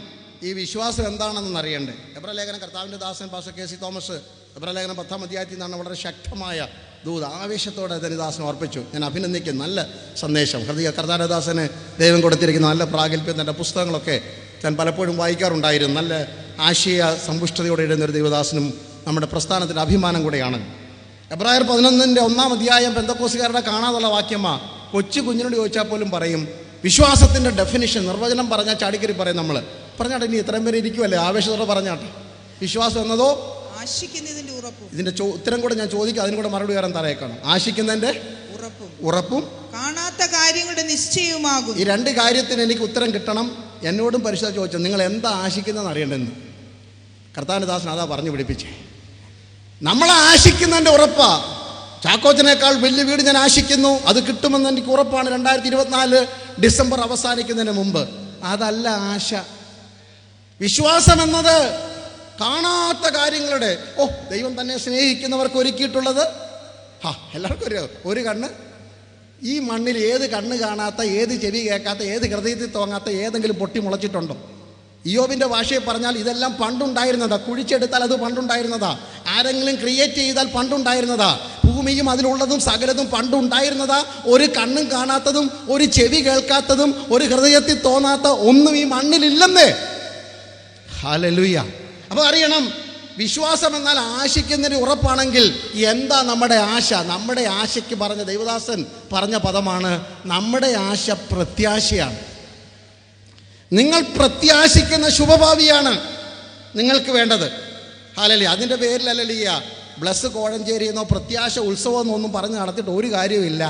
ഈ വിശ്വാസം എന്താണെന്ന് അറിയണ്ടേ. എബ്രായ ലേഖനം കർത്താവിൻ്റെ ദാസൻ പാസ്റ്റർ KC തോമസ് എബ്രായ ലേഖനം 10-ാം അധ്യായത്തിൽ നിന്നാണ് വളരെ ശക്തമായ ദൂത് ആവേശത്തോടെ ധനിദാസനെ ഓർപ്പിച്ചു. ഞാൻ അഭിനന്ദിക്കും. നല്ല സന്ദേശം. കർത്താവിൻ്റെ ദാസന് ദൈവം കൊടുത്തിരിക്കുന്ന നല്ല പ്രാഗൽഭ്യം. തൻ്റെ പുസ്തകങ്ങളൊക്കെ ഞാൻ പലപ്പോഴും വായിക്കാറുണ്ടായിരുന്നു. നല്ല ആശയ സമ്പുഷ്ടതയോടെ എഴുതുന്നൊരു ദൈവദാസനും നമ്മുടെ പ്രസ്ഥാനത്തിൻ്റെ അഭിമാനം കൂടെയാണ്. എബ്രായർ 11-ന്റെ 1-ാം അധ്യായം പെന്തക്കോസ്തുകാരുടെ കാണാതുള്ള വാക്യമാണ്. കൊച്ചു കുഞ്ഞിനോട് ചോദിച്ചാൽ പോലും പറയും. വിശ്വാസത്തിൻ്റെ ഡെഫിനിഷൻ, നിർവചനം പറഞ്ഞാൽ ചാടിക്കറി പറയും. നമ്മൾ പറഞ്ഞാട്ടെ, ഇനി ഇത്രയും പേര് ഇരിക്കുമല്ലേ, ആവേശത്തോടെ പറഞ്ഞാട്ടെ. വിശ്വാസം എന്നതോ ആശിക്കുന്നതിന്റെ ഉറപ്പും. ഇതിന്റെ ഉത്തരം കൂടെ ഞാൻ ചോദിക്കാം, അതിനും കൂടെ മറുപടി വരാൻ തറയേക്കണം. ആശിക്കുന്നതിന്റെ ഉറപ്പും കാണാത്ത കാര്യങ്ങളുടെ നിശ്ചയവുമാകും. ഈ 2 കാര്യത്തിന് എനിക്ക് ഉത്തരം കിട്ടണം. എന്നോടും പരിശോധന ചോദിച്ചു, നിങ്ങൾ എന്താ ആശിക്കുന്നതെന്ന് അറിയേണ്ടെന്ന്. കർത്താവിൻ്റെ ദാസൻ അതാ പറഞ്ഞു പിടിപ്പിച്ചേ. നമ്മൾ ആശിക്കുന്നതിൻ്റെ ഉറപ്പാ. ചാക്കോച്ചനേക്കാൾ വലിയ വീട് ഞാൻ ആശിക്കുന്നു, അത് കിട്ടുമെന്ന് എനിക്ക് ഉറപ്പാണ് 2024 ഡിസംബർ അവസാനിക്കുന്നതിന് മുമ്പ്. അതല്ല ആശ. വിശ്വാസം എന്നത് കാണാത്ത കാര്യങ്ങളുടെ ദൈവം തന്നെ സ്നേഹിക്കുന്നവർക്ക് ഒരുക്കിയിട്ടുള്ളത്. എല്ലാവർക്കും ഒരു കണ്ണ്. ഈ മണ്ണിൽ ഏത് കണ്ണ് കാണാത്ത, ഏത് ചെവി കേൾക്കാത്ത, ഏത് ഹൃദയത്തിൽ തോന്നാത്ത ഏതെങ്കിലും പൊട്ടി മുളച്ചിട്ടുണ്ടോ? ഇയ്യോബിൻ്റെ ഭാഷയെ പറഞ്ഞാൽ ഇതെല്ലാം പണ്ടുണ്ടായിരുന്നതാ. കുഴിച്ചെടുത്താൽ അത് പണ്ടുണ്ടായിരുന്നതാ. ആരെങ്കിലും ക്രിയേറ്റ് ചെയ്താൽ പണ്ടുണ്ടായിരുന്നതാ. ഭൂമിയും അതിലുള്ളതും സകലതും പണ്ടുണ്ടായിരുന്നതാ. ഒരു കണ്ണും കാണാത്തതും ഒരു ചെവി കേൾക്കാത്തതും ഒരു ഹൃദയത്തിൽ തോന്നാത്ത ഒന്നും ഈ മണ്ണിലില്ലെന്നേ. ഹല്ലേലൂയ. അപ്പോൾ അറിയണം, വിശ്വാസം എന്നാൽ ആശിക്കുന്നതിന് ഉറപ്പാണെങ്കിൽ എന്താ നമ്മുടെ ആശ? നമ്മുടെ ആശയ്ക്ക് പറഞ്ഞ ദൈവദാസൻ പറഞ്ഞ പദമാണ് നമ്മുടെ ആശ പ്രത്യാശയാണ്. നിങ്ങൾ പ്രത്യാശിക്കുന്ന ശുഭഭാവിയാണ് നിങ്ങൾക്ക് വേണ്ടത്. ഹല്ലേലൂയ. അതിൻ്റെ പേരിലല്ലല്ലിയ ബ്ലസ് കോഴഞ്ചേരി എന്നോ പ്രത്യാശ ഉത്സവം എന്നൊന്നും പറഞ്ഞ് നടത്തിയിട്ട് ഒരു കാര്യമില്ല.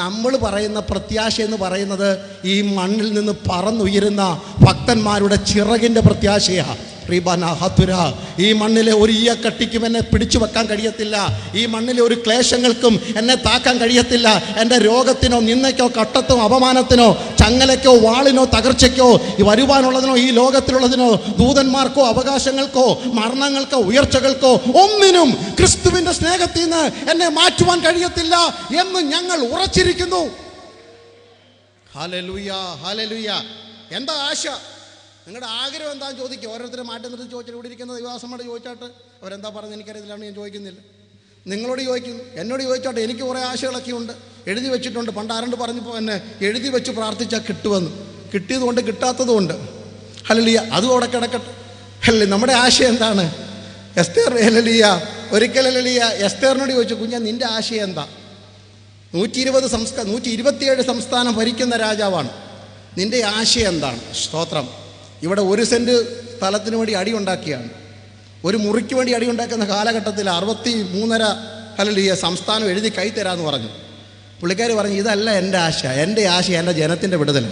നമ്മൾ പറയുന്ന പ്രത്യാശ എന്ന് പറയുന്നത് ഈ മണ്ണിൽ നിന്ന് പറന്നുയരുന്ന ഭക്തന്മാരുടെ ചിറകിൻ്റെ പ്രത്യാശയാണ്. ഈ മണ്ണിലെ ഒരു ഈയക്കട്ടിക്കും എന്നെ പിടിച്ചു വെക്കാൻ കഴിയത്തില്ല. ഈ മണ്ണിലെ ഒരു ക്ലേശങ്ങൾക്കും എന്നെ താക്കാൻ കഴിയത്തില്ല. എൻ്റെ രോഗത്തിനോ നിന്ദയ്ക്കോ കട്ടത്തോ അപമാനത്തിനോ ചങ്ങലയ്ക്കോ വാളിനോ തകർച്ചയ്ക്കോ വരുവാനുള്ളതിനോ ഈ ലോകത്തിലുള്ളതിനോ ദൂതന്മാർക്കോ അവകാശങ്ങൾക്കോ മരണങ്ങൾക്കോ ഉയർച്ചകൾക്കോ ഒന്നിനും ക്രിസ്തുവിൻ്റെ സ്നേഹത്തിൽ നിന്ന് എന്നെ മാറ്റുവാൻ കഴിയത്തില്ല എന്ന് ഞങ്ങൾ ഉറച്ചിരിക്കുന്നു. Hallelujah, hallelujah. എന്താ ആശ? നിങ്ങളുടെ ആഗ്രഹം എന്താണെന്ന് ചോദിക്കുക. ഓരോരുത്തരും മാറ്റം നിർത്തി ചോദിച്ചാൽ ഇവിടെ ഇരിക്കുന്ന ദൈവദാസന്മാരോട് ചോദിച്ചാട്ട് അവരെന്താ പറഞ്ഞ് എനിക്കറിയത്തില്ലാണ്ട് ഞാൻ ചോദിക്കുന്നില്ല. നിങ്ങളോട് ചോദിക്കുന്നു, എന്നോട് ചോദിച്ചാട്ടെ. എനിക്ക് കുറേ ആശകളൊക്കെ ഉണ്ട്, എഴുതി വെച്ചിട്ടുണ്ട്. പണ്ട് ആരണ്ട് പറഞ്ഞപ്പോൾ എന്നെ എഴുതി വെച്ച് പ്രാർത്ഥിച്ചാൽ കിട്ടുമെന്ന്. കിട്ടിയതുകൊണ്ട് കിട്ടാത്തതുകൊണ്ട്. ഹല്ലേലൂയ. അതും അവിടെ കിടക്കട്ടെ. അല്ലേ, നമ്മുടെ ആശയം എന്താണ്? എസ്തേർ ഹല്ലേലൂയ ഒരിക്കൽ ഹല്ലേലൂയ എസ്തേറിനോട് ചോദിച്ചു, കുഞ്ഞാ നിൻ്റെ ആശയം എന്താ? 127 സംസ്ഥാനം ഭരിക്കുന്ന രാജാവാണ്. നിൻ്റെ ആശയം എന്താണ്? സ്തോത്രം. ഇവിടെ 1 സെൻറ്റ് സ്ഥലത്തിന് വേണ്ടി അടിയുണ്ടാക്കിയാണ്. ഒരു മുറിക്ക് വേണ്ടി അടിയുണ്ടാക്കുന്ന കാലഘട്ടത്തിൽ 63.5 ഹല്ലേലൂയ സംസ്ഥാനം എഴുതി കൈ തരാമെന്ന് പറഞ്ഞു. പുള്ളിക്കാർ പറഞ്ഞു, ഇതല്ല എൻ്റെ ആശ. എൻ്റെ ആശ എൻ്റെ ജനത്തിൻ്റെ വിടുതൽ.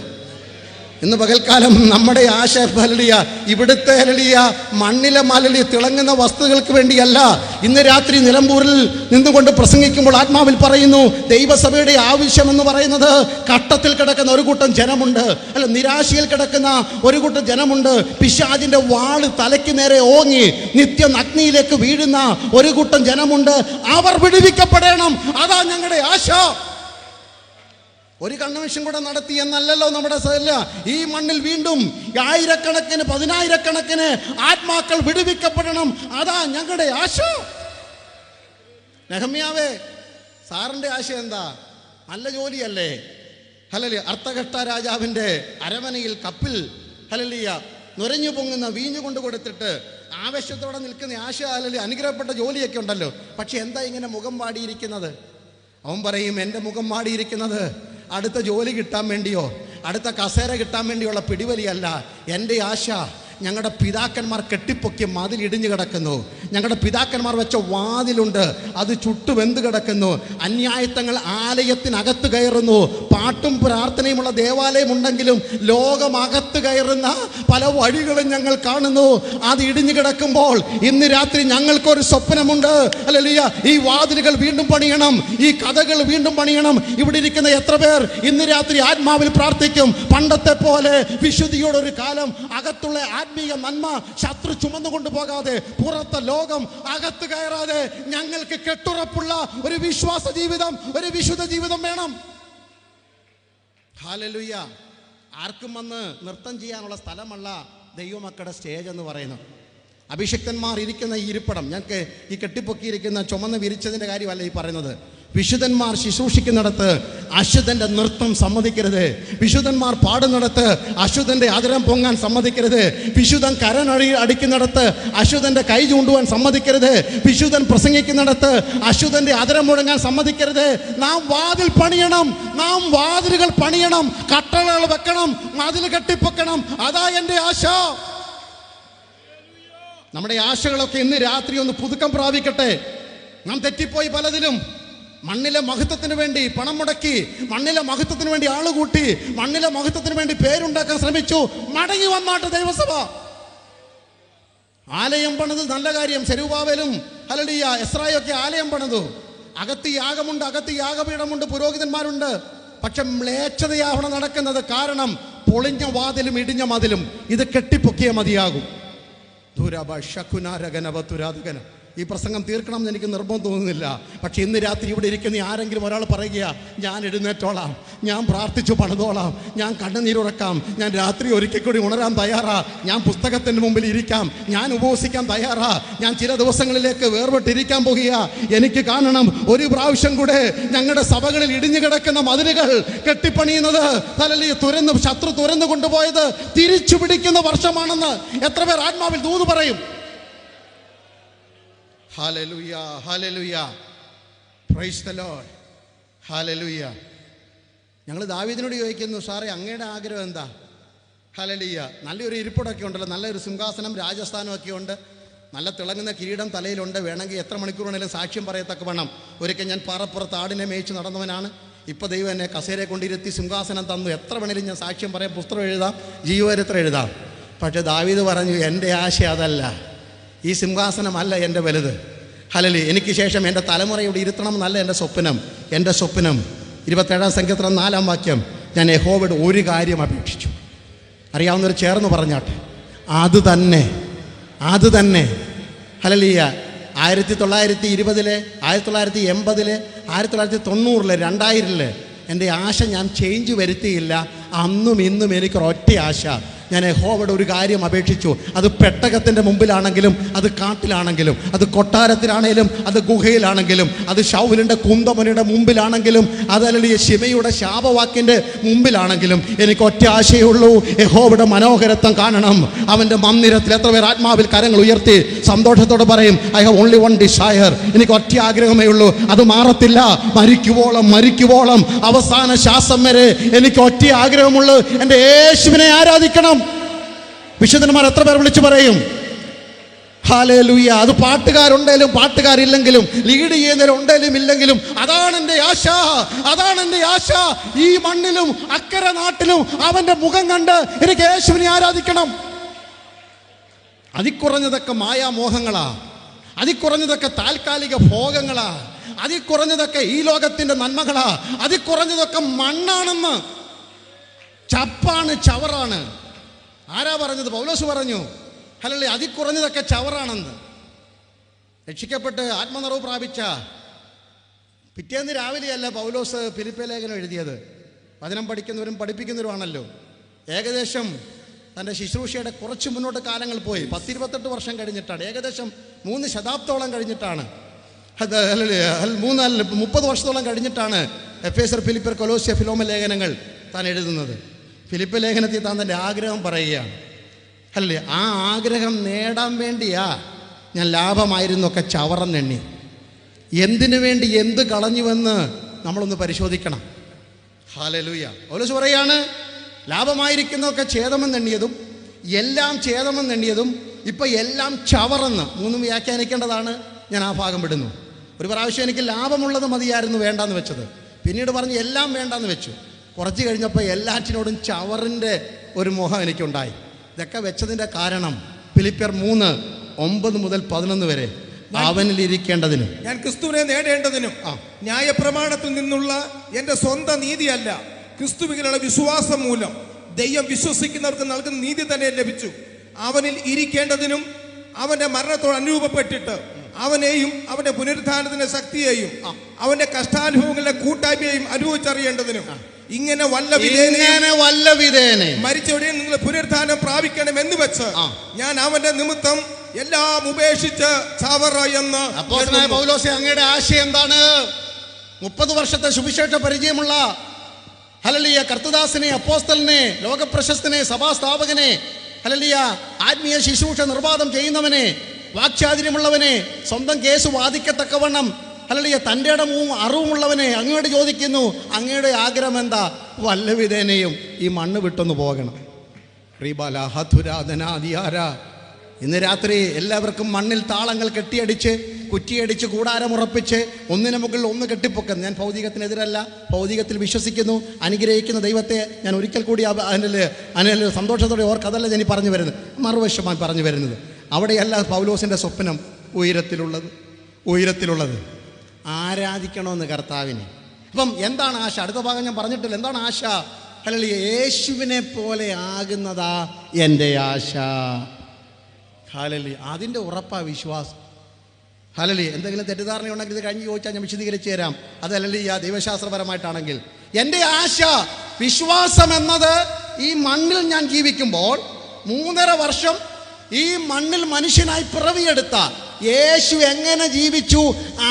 ഇന്ന് പകൽക്കാലം നമ്മുടെ ആശ ഹല്ലേലൂയ ഇവിടുത്തെ ഹല്ലേലൂയ മണ്ണിലെ മലലി തിളങ്ങുന്ന വസ്തുക്കൾക്ക് വേണ്ടിയല്ല. ഇന്ന് രാത്രി നിലമ്പൂരിൽ നിന്നുകൊണ്ട് പ്രസംഗിക്കുമ്പോൾ ആത്മാവിൽ പറയുന്നു, ദൈവസഭയുടെ ആവശ്യമെന്ന് പറയുന്നത് കട്ടത്തിൽ കിടക്കുന്ന ഒരു കൂട്ടം ജനമുണ്ട്. അല്ല, നിരാശയിൽ കിടക്കുന്ന ഒരു കൂട്ടം ജനമുണ്ട്. പിശാചിന്റെ വാള് തലയ്ക്ക് നേരെ ഓങ്ങി നിത്യം അഗ്നിയിലേക്ക് വീഴുന്ന ഒരു കൂട്ടം ജനമുണ്ട്. അവർ വിടുവിക്കപ്പെടണം. അതാ ഞങ്ങളുടെ ആശ. ഒരു കൺവെൻഷൻ കൂടെ നടത്തി എന്നല്ലല്ലോ നമ്മുടെ സല്ല. ഈ മണ്ണിൽ വീണ്ടും 1000കണക്കിന് 10000കണക്കിന് ആത്മാക്കൾ വിടുവിക്കപ്പെടണം. അതാ ഞങ്ങളുടെ ആശ. നെഹമ്യാവേ, സാറിൻ്റെ ആശ എന്താ? നല്ല ജോലിയല്ലേ? ഹല്ലേലൂയ. അർത്ഥകഷ്ട രാജാവിൻ്റെ അരമനയിൽ കപ്പിൽ ഹല്ലേലൂയ നുരഞ്ഞു പൊങ്ങുന്ന വീഞ്ഞു കൊണ്ട് കൊടുത്തിട്ട് ആവേശത്തോടെ നിൽക്കുന്ന ആശ. ഹല്ലേലൂയ. അനുഗ്രഹപ്പെട്ട ജോലിയൊക്കെ ഉണ്ടല്ലോ. പക്ഷെ എന്താ ഇങ്ങനെ മുഖം വാടിയിരിക്കുന്നത്? അവൻ പറയും, എൻ്റെ മുഖം വാടിയിരിക്കുന്നത് അടുത്ത ജോലി കിട്ടാൻ വേണ്ടിയോ അടുത്ത കസേര കിട്ടാൻ വേണ്ടിയുള്ള പിടിവലിയല്ല. എൻ്റെ ആശ ഞങ്ങളുടെ പിതാക്കന്മാർ കെട്ടിപ്പൊക്കിയ മതിൽ ഇടിഞ്ഞു കിടക്കുന്നു. ഞങ്ങളുടെ പിതാക്കന്മാർ വെച്ച വാതിലുണ്ട്, അത് ചുട്ടുവെന്ത് കിടക്കുന്നു. അന്യായത്തങ്ങൾ ആലയത്തിനകത്ത് കയറുന്നു. പാട്ടും പ്രാർത്ഥനയുമുള്ള ദേവാലയമുണ്ടെങ്കിലും ലോകമകത്ത് കയറുന്ന പല വഴികളും ഞങ്ങൾ കാണുന്നു. അത് ഇടിഞ്ഞു കിടക്കുമ്പോൾ ഇന്ന് രാത്രി ഞങ്ങൾക്കൊരു സ്വപ്നമുണ്ട്. ഹല്ലേലൂയ. ഈ വാതിലുകൾ വീണ്ടും പണിയണം, ഈ കഥകൾ വീണ്ടും പണിയണം. ഇവിടെ ഇരിക്കുന്ന എത്ര പേർ ഇന്ന് രാത്രി ആത്മാവിൽ പ്രാർത്ഥിക്കും? പണ്ടത്തെ പോലെ വിശുദ്ധിയോടൊരു കാലം, അകത്തുള്ള ആത്മീയ നന്മ ശത്രു ചുമന്നുകൊണ്ട് പോകാതെ, പുറത്തെ ലോകം അകത്ത് കയറാതെ ഞങ്ങൾക്ക് കെട്ടുറപ്പുള്ള ഒരു വിശ്വാസ ജീവിതം, ഒരു വിശുദ്ധ ജീവിതം വേണം. ഹല്ലേലൂയ. ആർക്കും വന്ന് നൃത്തം ചെയ്യാനുള്ള സ്ഥലമല്ല ദൈവമക്കളുടെ സ്റ്റേജ് എന്ന് പറയുന്നത്. അഭിഷിക്തന്മാർ ഇരിക്കുന്ന ഈ ഇരിപ്പിടം, ഞങ്ങൾക്ക് ഈ കെട്ടിപ്പൊക്കിയിരിക്കുന്ന ചുമന്ന് വിരിച്ചതിൻ്റെ കാര്യമല്ല ഈ പറയുന്നത്. വിശുദ്ധന്മാർ ശുശ്രൂഷിക്കുന്നിടത്ത് അശുദ്ധൻ്റെ നൃത്തം സമ്മതിക്കരുത്. വിശുദ്ധന്മാർ പാടുന്നിടത്ത് അശുദ്ധൻ്റെ ആദരം പൊങ്ങാൻ സമ്മതിക്കരുത്. വിശുദ്ധൻ അടിക്കുന്നിടത്ത് അശുദ്ധൻ്റെ കൈ ചൂണ്ടുവാൻ സമ്മതിക്കരുത്. വിശുദ്ധൻ പ്രസംഗിക്കുന്നിടത്ത് അശുദ്ധൻ്റെ ആദരം മുഴങ്ങാൻ സമ്മതിക്കരുത്. നാം വാതിൽ പണിയണം, നാം വാതിലുകൾ പണിയണം, കട്ടളകൾ വെക്കണം, മതിൽ കെട്ടിപ്പൊക്കണം. അതാ എൻ്റെ ആശ. നമ്മുടെ ആശകളൊക്കെ ഇന്ന് രാത്രി ഒന്ന് പുതുക്കം പ്രാപിക്കട്ടെ. നാം തെറ്റിപ്പോയി പലതിലും. മണ്ണിലെ മഹത്വത്തിന് വേണ്ടി പണം മുടക്കി, മണ്ണിലെ മഹത്വത്തിന് വേണ്ടി ആളുകൂട്ടി, മണ്ണിലെ മഹത്വത്തിന് വേണ്ടി പേരുണ്ടാക്കാൻ ശ്രമിച്ചു. മടങ്ങി വന്നാട്ട് ദൈവസഭ. ആലയം പണിത് നല്ല കാര്യം. സെരുബാബേലും ഹല്ലേലൂയ എസ്രായൊക്കെ ആലയം പണിതു. അകത്ത് യാഗമുണ്ട്, അകത്ത് യാഗപീഠമുണ്ട്, പുരോഹിതന്മാരുണ്ട്. പക്ഷെ മ്ലേച്ഛതയാവണം നടക്കുന്നത്. കാരണം പൊളിഞ്ഞ വാതിലും ഇടിഞ്ഞ മതിലും ഇത് കെട്ടിപ്പൊക്കിയേ മതിയാകും. ദുരഭ ശകുനാരകനവതുരാധകന. ഈ പ്രസംഗം തീർക്കണം എന്ന് എനിക്ക് നിർബന്ധം തോന്നുന്നില്ല. പക്ഷെ ഇന്ന് രാത്രി ഇവിടെ ഇരിക്കുന്ന ആരെങ്കിലും ഒരാൾ പറയുക, ഞാൻ എഴുന്നേറ്റോളാം, ഞാൻ പ്രാർത്ഥിച്ചു പണിതോളാം, ഞാൻ കണ്ണുനീരുറക്കാം, ഞാൻ രാത്രി ഒരിക്കൽ കൂടി ഉണരാൻ തയ്യാറാ, ഞാൻ പുസ്തകത്തിൻ്റെ മുമ്പിൽ ഇരിക്കാം, ഞാൻ ഉപവസിക്കാൻ തയ്യാറാ, ഞാൻ ചില ദിവസങ്ങളിലേക്ക് വേർപെട്ടിരിക്കാൻ പോകുക, എനിക്ക് കാണണം ഒരു പ്രാവശ്യം കൂടെ ഞങ്ങളുടെ സഭകളിൽ ഇടിഞ്ഞു കിടക്കുന്ന മതിലുകൾ കെട്ടിപ്പണിയുന്നത്, തുരന്ന് ശത്രു തുരന്നു കൊണ്ടുപോയത് തിരിച്ചു പിടിക്കുന്ന വർഷമാണെന്ന് എത്ര പേർ ആത്മാവിൽ ദൂത് പറയും? Hallelujah, hallelujah, price the Lord, hallelujah. ഞങ്ങൾ ദാവീദിനോട് ചോദിക്കുന്നു, സാറേ അങ്ങയുടെ ആഗ്രഹം എന്താ? ഹല്ലേലൂയ. നല്ലൊരു ഇരിപ്പിടമൊക്കെ ഉണ്ടല്ലോ, നല്ലൊരു സിംഹാസനം രാജസ്ഥാനമൊക്കെ ഉണ്ട്, നല്ല തിളങ്ങുന്ന കിരീടം തലയിലുണ്ട്, വേണമെങ്കിൽ എത്ര മണിക്കൂർ വേണമെങ്കിലും സാക്ഷ്യം പറയത്തക്ക വേണം. ഒരിക്കൽ ഞാൻ പാറപ്പുറത്ത് ആടിനെ മേയിച്ച് നടന്നവനാണ്, ഇപ്പോൾ ദൈവം എന്നെ കസേരയെ കൊണ്ടിരുത്തി സിംഹാസനം തന്നു, എത്ര വേണേലും ഞാൻ സാക്ഷ്യം പറയാം, പുസ്തകം എഴുതാം, ജീവചരിത്രം എഴുതാം. പക്ഷേ ദാവീദ് പറഞ്ഞു, എൻ്റെ ആശ അതല്ല, ഈ സിംഹാസനമല്ല എൻ്റെ വലുത്. ഹല്ലേലൂയ. എനിക്ക് ശേഷം എൻ്റെ തലമുറ ഇവിടെ ഇരുത്തണം എന്നല്ല എൻ്റെ സ്വപ്നം. എൻ്റെ സ്വപ്നം 27 സങ്കീർത്തനം 4 വാക്യം, ഞാൻ യഹോവയോട് ഒരു കാര്യം അപേക്ഷിച്ചു. അറിയാവുന്നവർ ചേർന്ന് പറഞ്ഞാട്ടെ, അത് തന്നെ ഹല്ലേലൂയ. 1920, 1980, 1990, 2000 എൻ്റെ ആശ ഞാൻ ചേഞ്ച് വരുത്തിയില്ല. അന്നും ഇന്നും എനിക്കൊരൊറ്റ ആശ, ഞാൻ യഹോവയോട് ഒരു കാര്യം അപേക്ഷിച്ചു. അത് പെട്ടകത്തിൻ്റെ മുമ്പിലാണെങ്കിലും, അത് കാട്ടിലാണെങ്കിലും, അത് കൊട്ടാരത്തിലാണെങ്കിലും, അത് ഗുഹയിലാണെങ്കിലും, അത് ശൗലിൻ്റെ കുന്തമുനയുടെ മുമ്പിലാണെങ്കിലും, അതല്ലെങ്കിൽ ശിമയുടെ ശാപവാക്കിൻ്റെ മുമ്പിലാണെങ്കിലും, എനിക്ക് ഒറ്റ ആശയുള്ളൂ, യഹോവയുടെ മനോഹരത്വം കാണണം, അവൻ്റെ മന്ദിരത്തിൽ. എത്ര പേർ ആത്മാവിൽ കരങ്ങൾ ഉയർത്തി സന്തോഷത്തോടെ പറയും, I have only one desire, എനിക്ക് ഒറ്റ ആഗ്രഹമേ ഉള്ളൂ, അത് മാറത്തില്ല, മരിക്കുവോളം അവസാന ശ്വാസം വരെ എനിക്ക് ഒറ്റ ആഗ്രഹമുള്ളൂ, എൻ്റെ യേശുവിനെ ആരാധിക്കണം. വിശുദ്ധന്മാർ എത്ര പേർ വിളിച്ചു പറയും ഹല്ലേലൂയ? അത് പാട്ടുകാരുണ്ടെങ്കിലും പാട്ടുകാരില്ലെങ്കിലും, ലീഡ് ചെയ്യുന്നവരുണ്ടെങ്കിലും ഇല്ലെങ്കിലും, അതാണ് എൻ്റെ ആശ, അതാണ് എൻ്റെ ആശ. ഈ മണ്ണിലും അക്കരെ നാട്ടിലും അവൻ്റെ മുഖം കണ്ട് എനിക്ക് യേശുവിനെ ആരാധിക്കണം. അതിക്കുറഞ്ഞതൊക്കെ മായാമോഹങ്ങളാ, അതിക്കുറഞ്ഞതൊക്കെ താൽക്കാലിക ഭോഗങ്ങളാ, അതിക്കുറഞ്ഞതൊക്കെ ഈ ലോകത്തിൻ്റെ നന്മകളാ, അതിക്കുറഞ്ഞതൊക്കെ മണ്ണാണെന്ന്, ചപ്പാണ്, ചവറാണ്. ആരാ പറഞ്ഞത്? പൗലോസ് പറഞ്ഞു. ഹല്ലേലൂയ. അതിക്കുറഞ്ഞതൊക്കെ ചവറാണെന്ന്. രക്ഷിക്കപ്പെട്ട് ആത്മനിറവ് പ്രാപിച്ച പിറ്റേന്ന് രാവിലെയല്ല പൗലോസ് ഫിലിപ്പി ലേഖനം എഴുതിയത്. വചനം പഠിക്കുന്നവരും പഠിപ്പിക്കുന്നവരുമാണല്ലോ. ഏകദേശം തൻ്റെ ശുശ്രൂഷയുടെ കുറച്ച് മുന്നോട്ട് കാലങ്ങൾ പോയി. 10-28 വർഷം കഴിഞ്ഞിട്ടാണ്, ഏകദേശം 3 ശതാബ്ദത്തോളം കഴിഞ്ഞിട്ടാണ്, 30 വർഷത്തോളം കഴിഞ്ഞിട്ടാണ് എഫേസർ, ഫിലിപ്പിയർ, കൊലോസ്യ, ഫിലോമ ലേഖനങ്ങൾ താൻ എഴുതുന്നത്. ഫിലിപ്പ് ലേഖനത്തിൽ താൻ തൻ്റെ ആഗ്രഹം പറയുകയാണ്. അല്ലേ, ആ ആഗ്രഹം നേടാൻ വേണ്ടിയാ ഞാൻ ലാഭമായിരുന്നൊക്കെ ചവറന്നെണ്ണി. എന്തിനു വേണ്ടി എന്ത് കളഞ്ഞുവെന്ന് നമ്മളൊന്ന് പരിശോധിക്കണം. ഹല്ലേലൂയ. പൗലോസ് പറയാണ്, ലാഭമായിരിക്കുന്നതൊക്കെ ഛേദമെന്നെണ്ണിയതും എല്ലാം ഛേദമെന്നെണ്ണിയതും ഇപ്പം എല്ലാം ചവറെന്ന്. 3 വ്യാഖ്യാനിക്കേണ്ടതാണ്. ഞാൻ ആ ഭാഗം വിടുന്നു. ഒരു പ്രാവശ്യം എനിക്ക് ലാഭമുള്ളത് മതിയായിരുന്നു വേണ്ടാന്ന് വെച്ചത്, പിന്നീട് പറഞ്ഞ് എല്ലാം വേണ്ടാന്ന് വെച്ചു. കുറച്ച് കഴിഞ്ഞപ്പോൾ എല്ലാറ്റിനോടും ചവറിൻ്റെ ഒരു മോഹം എനിക്കുണ്ടായി. ഇതൊക്കെ വെച്ചതിൻ്റെ കാരണം ഫിലിപ്പിയർ 3:9-11 വരെ, അവനിലിരിക്കേണ്ടതിന്, ഞാൻ ക്രിസ്തുവിനെ നേടേണ്ടതിനും, ന്യായപ്രമാണത്തിൽ നിന്നുള്ള എൻ്റെ സ്വന്തം നീതിയല്ല, ക്രിസ്തുവിലുള്ള വിശ്വാസം മൂലം ദൈവം വിശ്വസിക്കുന്നവർക്ക് നൽകുന്ന നീതി തന്നെ ലഭിച്ചു. അവനിൽ ഇരിക്കേണ്ടതിനും, അവന്റെ മരണത്തോട് അനുരൂപപ്പെട്ടിട്ട് അവനെയും അവന്റെ പുനരുത്ഥാനത്തിന്റെ ശക്തിയെയും അവന്റെ കഷ്ടാനുഭവങ്ങളുടെ കൂട്ടായ്മയെയും അനുഭവിച്ചറിയേണ്ടതിനും, ഇങ്ങനെ വല്ല വിധേനെ മരിച്ചവരെയും നിങ്ങൾ പുനരുത്ഥാനം പ്രാപിക്കണം എന്ന് വെച്ച് ഞാൻ അവന്റെ നിമിത്തം എല്ലാം ഉപേക്ഷിച്ച് ചവറ എന്ന്. അപ്പോസ്തലനായ പൗലോസേ, അങ്ങയുടെ ആശയം എന്താണ്? 30 വർഷത്തെ സുവിശേഷ പരിചയമുള്ള ഹല്ലേലൂയ കർത്തദാസനെ, അപ്പോസ്തലനെ, ലോകപ്രശസ്തനെ, സഭാസ്ഥാപകനെ, ഹല്ലേലൂയ ആത്മീയ ശുശ്രൂഷ നിർബാധം ചെയ്യുന്നവനെ, വാക്ചാതുര്യമുള്ളവനെ, സ്വന്തം കേസ് വാദിക്കത്തക്കവണ്ണം ഹല്ലേലൂയ തൻ്റെ ഇടവും അറിവുമുള്ളവനെ അങ്ങയോട് ചോദിക്കുന്നു, അങ്ങയുടെ ആഗ്രഹം എന്താ? വല്ല വിധേനയും ഈ മണ്ണ് വിട്ടൊന്ന് പോകണം. ഇന്ന് രാത്രി എല്ലാവർക്കും മണ്ണിൽ താളങ്ങൾ കെട്ടിയടിച്ച്, കുറ്റിയടിച്ച്, കൂടാരമുറപ്പിച്ച്, ഒന്നിനു മുകളിൽ ഒന്ന് കെട്ടിപ്പൊക്കുന്നു. ഞാൻ ഭൗതികത്തിനെതിരല്ല, ഭൗതികത്തിൽ വിശ്വസിക്കുന്നു, അനുഗ്രഹിക്കുന്ന ദൈവത്തെ ഞാൻ ഒരിക്കൽ കൂടി അതിൽ സന്തോഷത്തോടെ ഓർക്കതല്ല ഞാൻ പറഞ്ഞു വരുന്നത്, മറുവശമായി പറഞ്ഞു വരുന്നത്. അവിടെയല്ല പൗലോസിൻ്റെ സ്വപ്നം. ഉയരത്തിലുള്ളത് ആരാധിക്കണമെന്ന് കർത്താവിനെ. അപ്പം എന്താണ് ആശ? അടുത്ത ഭാഗം ഞാൻ പറഞ്ഞിട്ടില്ല. എന്താണ് ആശ? ഹല്ലേലൂയ. യേശുവിനെ പോലെ ആകുന്നതാ എൻ്റെ ആശ. ഹല്ലേലൂയ. അതിൻ്റെ ഉറപ്പാ വിശ്വാസം. ഹല്ലേലൂയ. എന്തെങ്കിലും തെറ്റിദ്ധാരണ ഉണ്ടെങ്കിൽ ഇത് കഴിഞ്ഞ് ചോദിച്ചാൽ ഞാൻ വിശദീകരിച്ച് തരാം. അതല്ലെങ്കിൽ ദൈവശാസ്ത്രപരമായിട്ടാണെങ്കിൽ എൻ്റെ ആശ, വിശ്വാസം എന്നത് ഈ മണ്ണിൽ ഞാൻ ജീവിക്കുമ്പോൾ 3.5 വർഷം ഈ മണ്ണിൽ മനുഷ്യനായി പിറവിയെടുത്ത യേശു എങ്ങനെ ജീവിച്ചു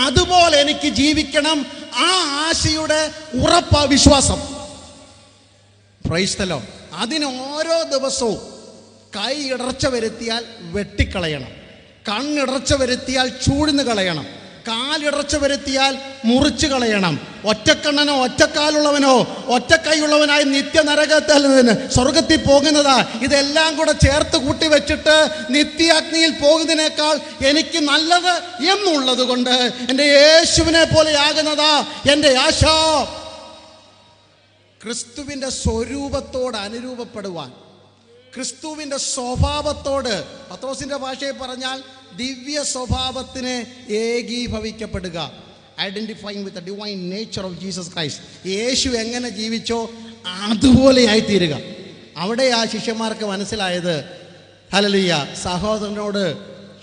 അതുപോലെ എനിക്ക് ജീവിക്കണം. ആ ആശയുടെ ഉറപ്പാ വിശ്വാസം. Price the Lord. അതിന് ഓരോ ദിവസവും കൈ ഇടർച്ച വരുത്തിയാൽ വെട്ടിക്കളയണം, കണ്ണിടർച്ച വരുത്തിയാൽ ചൂഴ്ന്ന് കളയണം, കാലിടർച്ച വരുത്തിയാൽ മുറിച്ച് കളയണം. ഒറ്റക്കണ്ണനോ ഒറ്റക്കാലുള്ളവനോ ഒറ്റക്കൈയുള്ളവനായി നിത്യനരകത്തിൽ സ്വർഗത്തിൽ പോകുന്നതാ. ഇതെല്ലാം കൂടെ ചേർത്ത് കൂട്ടി വെച്ചിട്ട് നിത്യാഗ്നിയിൽ പോകുന്നതിനേക്കാൾ എനിക്ക് നല്ലത് എന്നുള്ളത് കൊണ്ട് എൻ്റെ യേശുവിനെ പോലെയാകുന്നതാ എൻ്റെ ആശ. ക്രിസ്തുവിൻ്റെ സ്വരൂപത്തോട് അനുരൂപപ്പെടുവാൻ, ക്രിസ്തുവിൻ്റെ സ്വഭാവത്തോട്, പത്രോസിൻ്റെ ഭാഷയിൽ പറഞ്ഞാൽ ദിവ്യ സ്വഭാവത്തിന് ഏകീഭവിക്കപ്പെടുക. Identifying with the divine nature of Jesus Christ. Yeshu എങ്ങനെ ജീവിച്ചോ അതുപോലെയായി തീരുക. അവിടെ ആ ശിഷ്യന്മാർക്ക് മനസ്സിലായത്, ഹല്ലേലൂയ, സഹോദരനോട്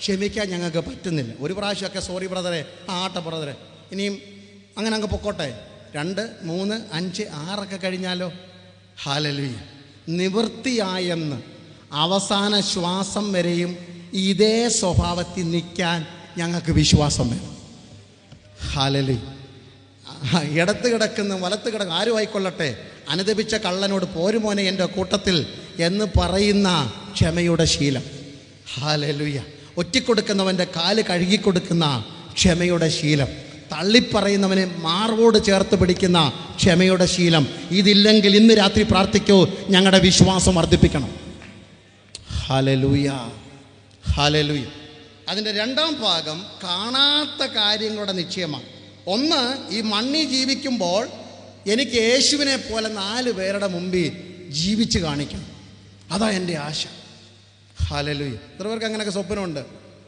ക്ഷമിക്കാൻ ഞങ്ങൾക്ക് പറ്റുന്നില്ല. ഒരു പ്രാവശ്യമൊക്കെ സോറി ബ്രദറെ, ആട്ടെ ബ്രദറെ, ഇനിയും അങ്ങനെ അങ്ങ് പൊക്കോട്ടെ. 2, 3, 5, 6 കഴിഞ്ഞാലോ? ഹല്ലേലൂയ. നിവൃത്തിയായെന്ന് അവസാന ശ്വാസം വരെയും ഇതേ സ്വഭാവത്തിൽ നിൽക്കാൻ ഞങ്ങൾക്ക് വിശ്വാസം വേണം. ഹല്ലേലൂയ. ഇടത്ത് കിടക്കുന്ന വലത്ത് കിടക്കുന്ന ആരും ആയിക്കൊള്ളട്ടെ, അനുദപിച്ച കള്ളനോട് പോരുമോനെ എൻ്റെ കൂട്ടത്തിൽ എന്ന് പറയുന്ന ക്ഷമയുടെ ശീലം. ഹല്ലേലൂയ. ഒറ്റിക്കൊടുക്കുന്നവൻ്റെ കാല് കഴുകിക്കൊടുക്കുന്ന ക്ഷമയുടെ ശീലം, തള്ളിപ്പറയുന്നവനെ മാർവോട് ചേർത്ത് പിടിക്കുന്ന ക്ഷമയുടെ ശീലം. ഇതില്ലെങ്കിൽ ഇന്ന് രാത്രി പ്രാർത്ഥിക്കൂ, ഞങ്ങളുടെ വിശ്വാസം വർദ്ധിപ്പിക്കണം. Hallelujah, hallelujah. അതിൻ്റെ 2ാം ഭാഗം കാണാത്ത കാര്യങ്ങളുടെ നിശ്ചയമാണ്. ഒന്ന്, ഈ മണ്ണിൽ ജീവിക്കുമ്പോൾ എനിക്ക് യേശുവിനെ പോലെ 4 പേരുടെ മുമ്പിൽ ജീവിച്ച് കാണിക്കണം. അതാ എൻ്റെ ആശ. ഹല്ലേലൂയ. എത്ര പേർക്ക് അങ്ങനെയൊക്കെ സ്വപ്നമുണ്ട്?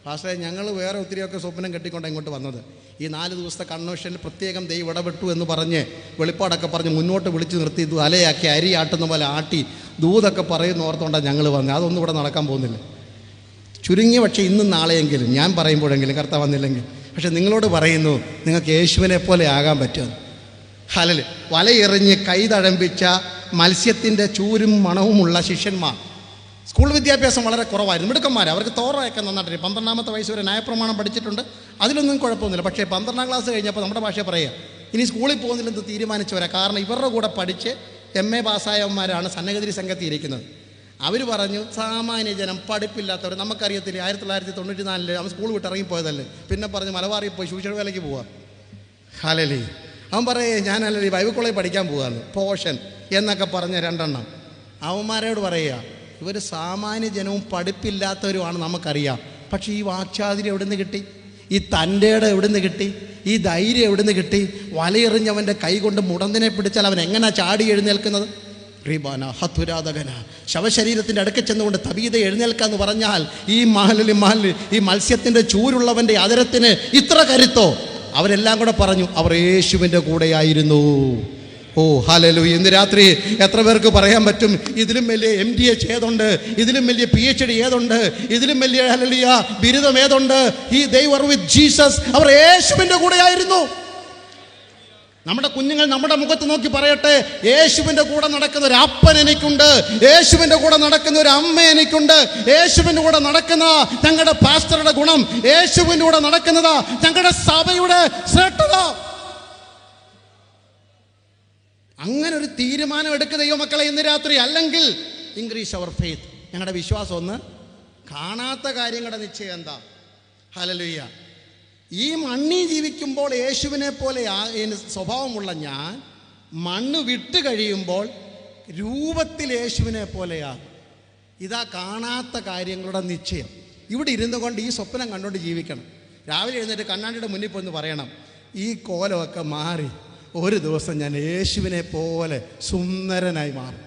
പക്ഷേ ഞങ്ങൾ വേറെ ഒത്തിരിയൊക്കെ സ്വപ്നം കെട്ടിക്കൊണ്ട് ഇങ്ങോട്ട് വന്നത്. ഈ 4 ദിവസത്തെ കൺവെൻഷനിൽ പ്രത്യേകം ദൈവം ഇടപെട്ടു എന്ന് പറഞ്ഞ് വെളിപ്പാടൊക്കെ പറഞ്ഞ് മുന്നോട്ട് വിളിച്ചു നിർത്തി അലയാക്കി അരി ആട്ടുന്ന പോലെ ആട്ടി ദൂതൊക്കെ പറയുന്ന ഓർത്തുകൊണ്ടാണ് ഞങ്ങൾ വന്നത്. അതൊന്നും ഇവിടെ നടക്കാൻ പോകുന്നില്ല. ചുരുങ്ങിയ പക്ഷേ ഇന്നും നാളെയെങ്കിലും ഞാൻ പറയുമ്പോഴെങ്കിലും കർത്താവ് വന്നില്ലെങ്കിൽ, പക്ഷെ നിങ്ങളോട് പറയുന്നു, നിങ്ങൾക്ക് യേശുവിനെ പോലെ ആകാൻ പറ്റുമെന്ന്. ഹല്ലേലൂയ. വലയെറിഞ്ഞ് കൈതഴമ്പിച്ച മത്സ്യത്തിൻ്റെ ചൂരും മണവുമുള്ള ശിഷ്യന്മാർ. സ്കൂൾ വിദ്യാഭ്യാസം വളരെ കുറവായിരുന്നു. മിടുക്കന്മാർ, അവർക്ക് തോറയൊക്കെ നന്നായിട്ട് 12ാമത്തെ വയസ്സ് വരെ ന്യായപ്രമാണം പഠിച്ചിട്ടുണ്ട്. അതിലൊന്നും കുഴപ്പമൊന്നുമില്ല. പക്ഷേ 12ാം ക്ലാസ് കഴിഞ്ഞപ്പോൾ നമ്മുടെ ഭാഷ പറയുക, ഇനി സ്കൂളിൽ പോകുന്നില്ലെന്ന് തീരുമാനിച്ചവരാ. കാരണം ഇവരുടെ കൂടെ പഠിച്ച് MA പാസ്സായവന്മാരാണ് സന്നഗതിരി സംഘത്തിൽ ഇരിക്കുന്നത്. അവർ പറഞ്ഞു, സാമാന്യ ജനം, പഠിപ്പില്ലാത്തവർ, നമുക്കറിയത്തില്ല, 1994 അവൻ സ്കൂൾ വിട്ട് ഇറങ്ങിപ്പോയതല്ലേ, പിന്നെ പറഞ്ഞ് മലബാറിൽ പോയി ശുശ്രൂഷ വേലയ്ക്ക് പോവാം. ഹല്ലേലൂയ. അവൻ പറയേ, ഞാനല്ലേ ബൈബിൾ കോളേജിൽ പഠിക്കാൻ പോകാമെന്ന്, പോഷൻ എന്നൊക്കെ പറഞ്ഞ 2 എണ്ണം. അവന്മാരോട് പറയുക, ഇവർ സാമാന്യ ജനവും പഠിപ്പില്ലാത്തവരുമാണ് നമുക്കറിയാം. പക്ഷേ ഈ വാക്ചാതുര്യം എവിടെ നിന്ന് കിട്ടി? ഈ തൻ്റെ എവിടെ നിന്ന് കിട്ടി? ഈ ധൈര്യം എവിടെ നിന്ന് കിട്ടി? വലയെറിഞ്ഞവൻ്റെ കൈ കൊണ്ട് മുടന്തിനെ പിടിച്ചാൽ അവൻ എങ്ങനെ ചാടി എഴുന്നേൽക്കുന്നത്? റിബാന ഹത്തുരാധകന, ശവശരീരത്തിൻ്റെ അടുക്ക ചെന്നുകൊണ്ട് തബീത എഴുന്നേൽക്കാന്ന് പറഞ്ഞാൽ ഈ ഈ മത്സ്യത്തിൻ്റെ ചൂരുള്ളവൻ്റെ അതരത്തിന് ഇത്ര കരുത്തോ? അവരെല്ലാം കൂടെ പറഞ്ഞു, അവർ യേശുവിൻ്റെ കൂടെയായിരുന്നു. ഓ ഹല്ലേലൂയ. ഇന്ന് രാത്രി എത്ര പേർക്ക് പറയാൻ പറ്റും, ഇതിലും വലിയ MDH ഏതുണ്ട്, ഇതിലും വലിയ PhD ഏതുണ്ട്, ഇതിലും വലിയ ഹല്ലേലൂയ ബിരുദം ഏതുണ്ട്? they were with Jesus. അവർ യേശുവിൻ്റെ കൂടെയായിരുന്നു. നമ്മുടെ കുഞ്ഞുങ്ങൾ നമ്മുടെ മുഖത്ത് നോക്കി പറയട്ടെ, യേശുവിൻ്റെ കൂടെ നടക്കുന്ന ഒരു അപ്പൻ എനിക്കുണ്ട്, യേശുവിൻ്റെ കൂടെ നടക്കുന്ന ഒരു അമ്മ എനിക്കുണ്ട്, യേശുവിൻ്റെ കൂടെ നടക്കുന്ന ഞങ്ങളുടെ പാസ്റ്ററുടെ ഗുണം, യേശുവിൻ്റെ കൂടെ നടക്കുന്നതാ ഞങ്ങളുടെ സഭയുടെ ശ്രേഷ്ഠത. അങ്ങനെ ഒരു തീരുമാനം എടുക്കുക ദൈവമക്കളെ ഇന്ന് രാത്രി. അല്ലെങ്കിൽ ഇൻക്രീസ് അവർ ഫെയ്ത്ത്. ഞങ്ങളുടെ വിശ്വാസം ഒന്ന്, കാണാത്ത കാര്യങ്ങളുടെ നിശ്ചയം എന്താ? ഹല്ലേലൂയ. ഈ മണ്ണിൽ ജീവിക്കുമ്പോൾ യേശുവിനെ പോലെ സ്വഭാവമുള്ള ഞാൻ മണ്ണ് വിട്ട് കഴിയുമ്പോൾ രൂപത്തിൽ യേശുവിനെ പോലെയാണ്. ഇതാ കാണാത്ത കാര്യങ്ങളുടെ നിശ്ചയം. ഇവിടെ ഇരുന്നു കൊണ്ട് ഈ സ്വപ്നം കണ്ടുകൊണ്ട് ജീവിക്കണം. രാവിലെ എഴുന്നേറ്റ് കണ്ണാടിയുടെ മുന്നിൽ പോയി പറയണം, ഈ കോലമൊക്കെ മാറി ഒരു ദിവസം ഞാൻ യേശുവിനെ പോലെ സുന്ദരനായി മാറും.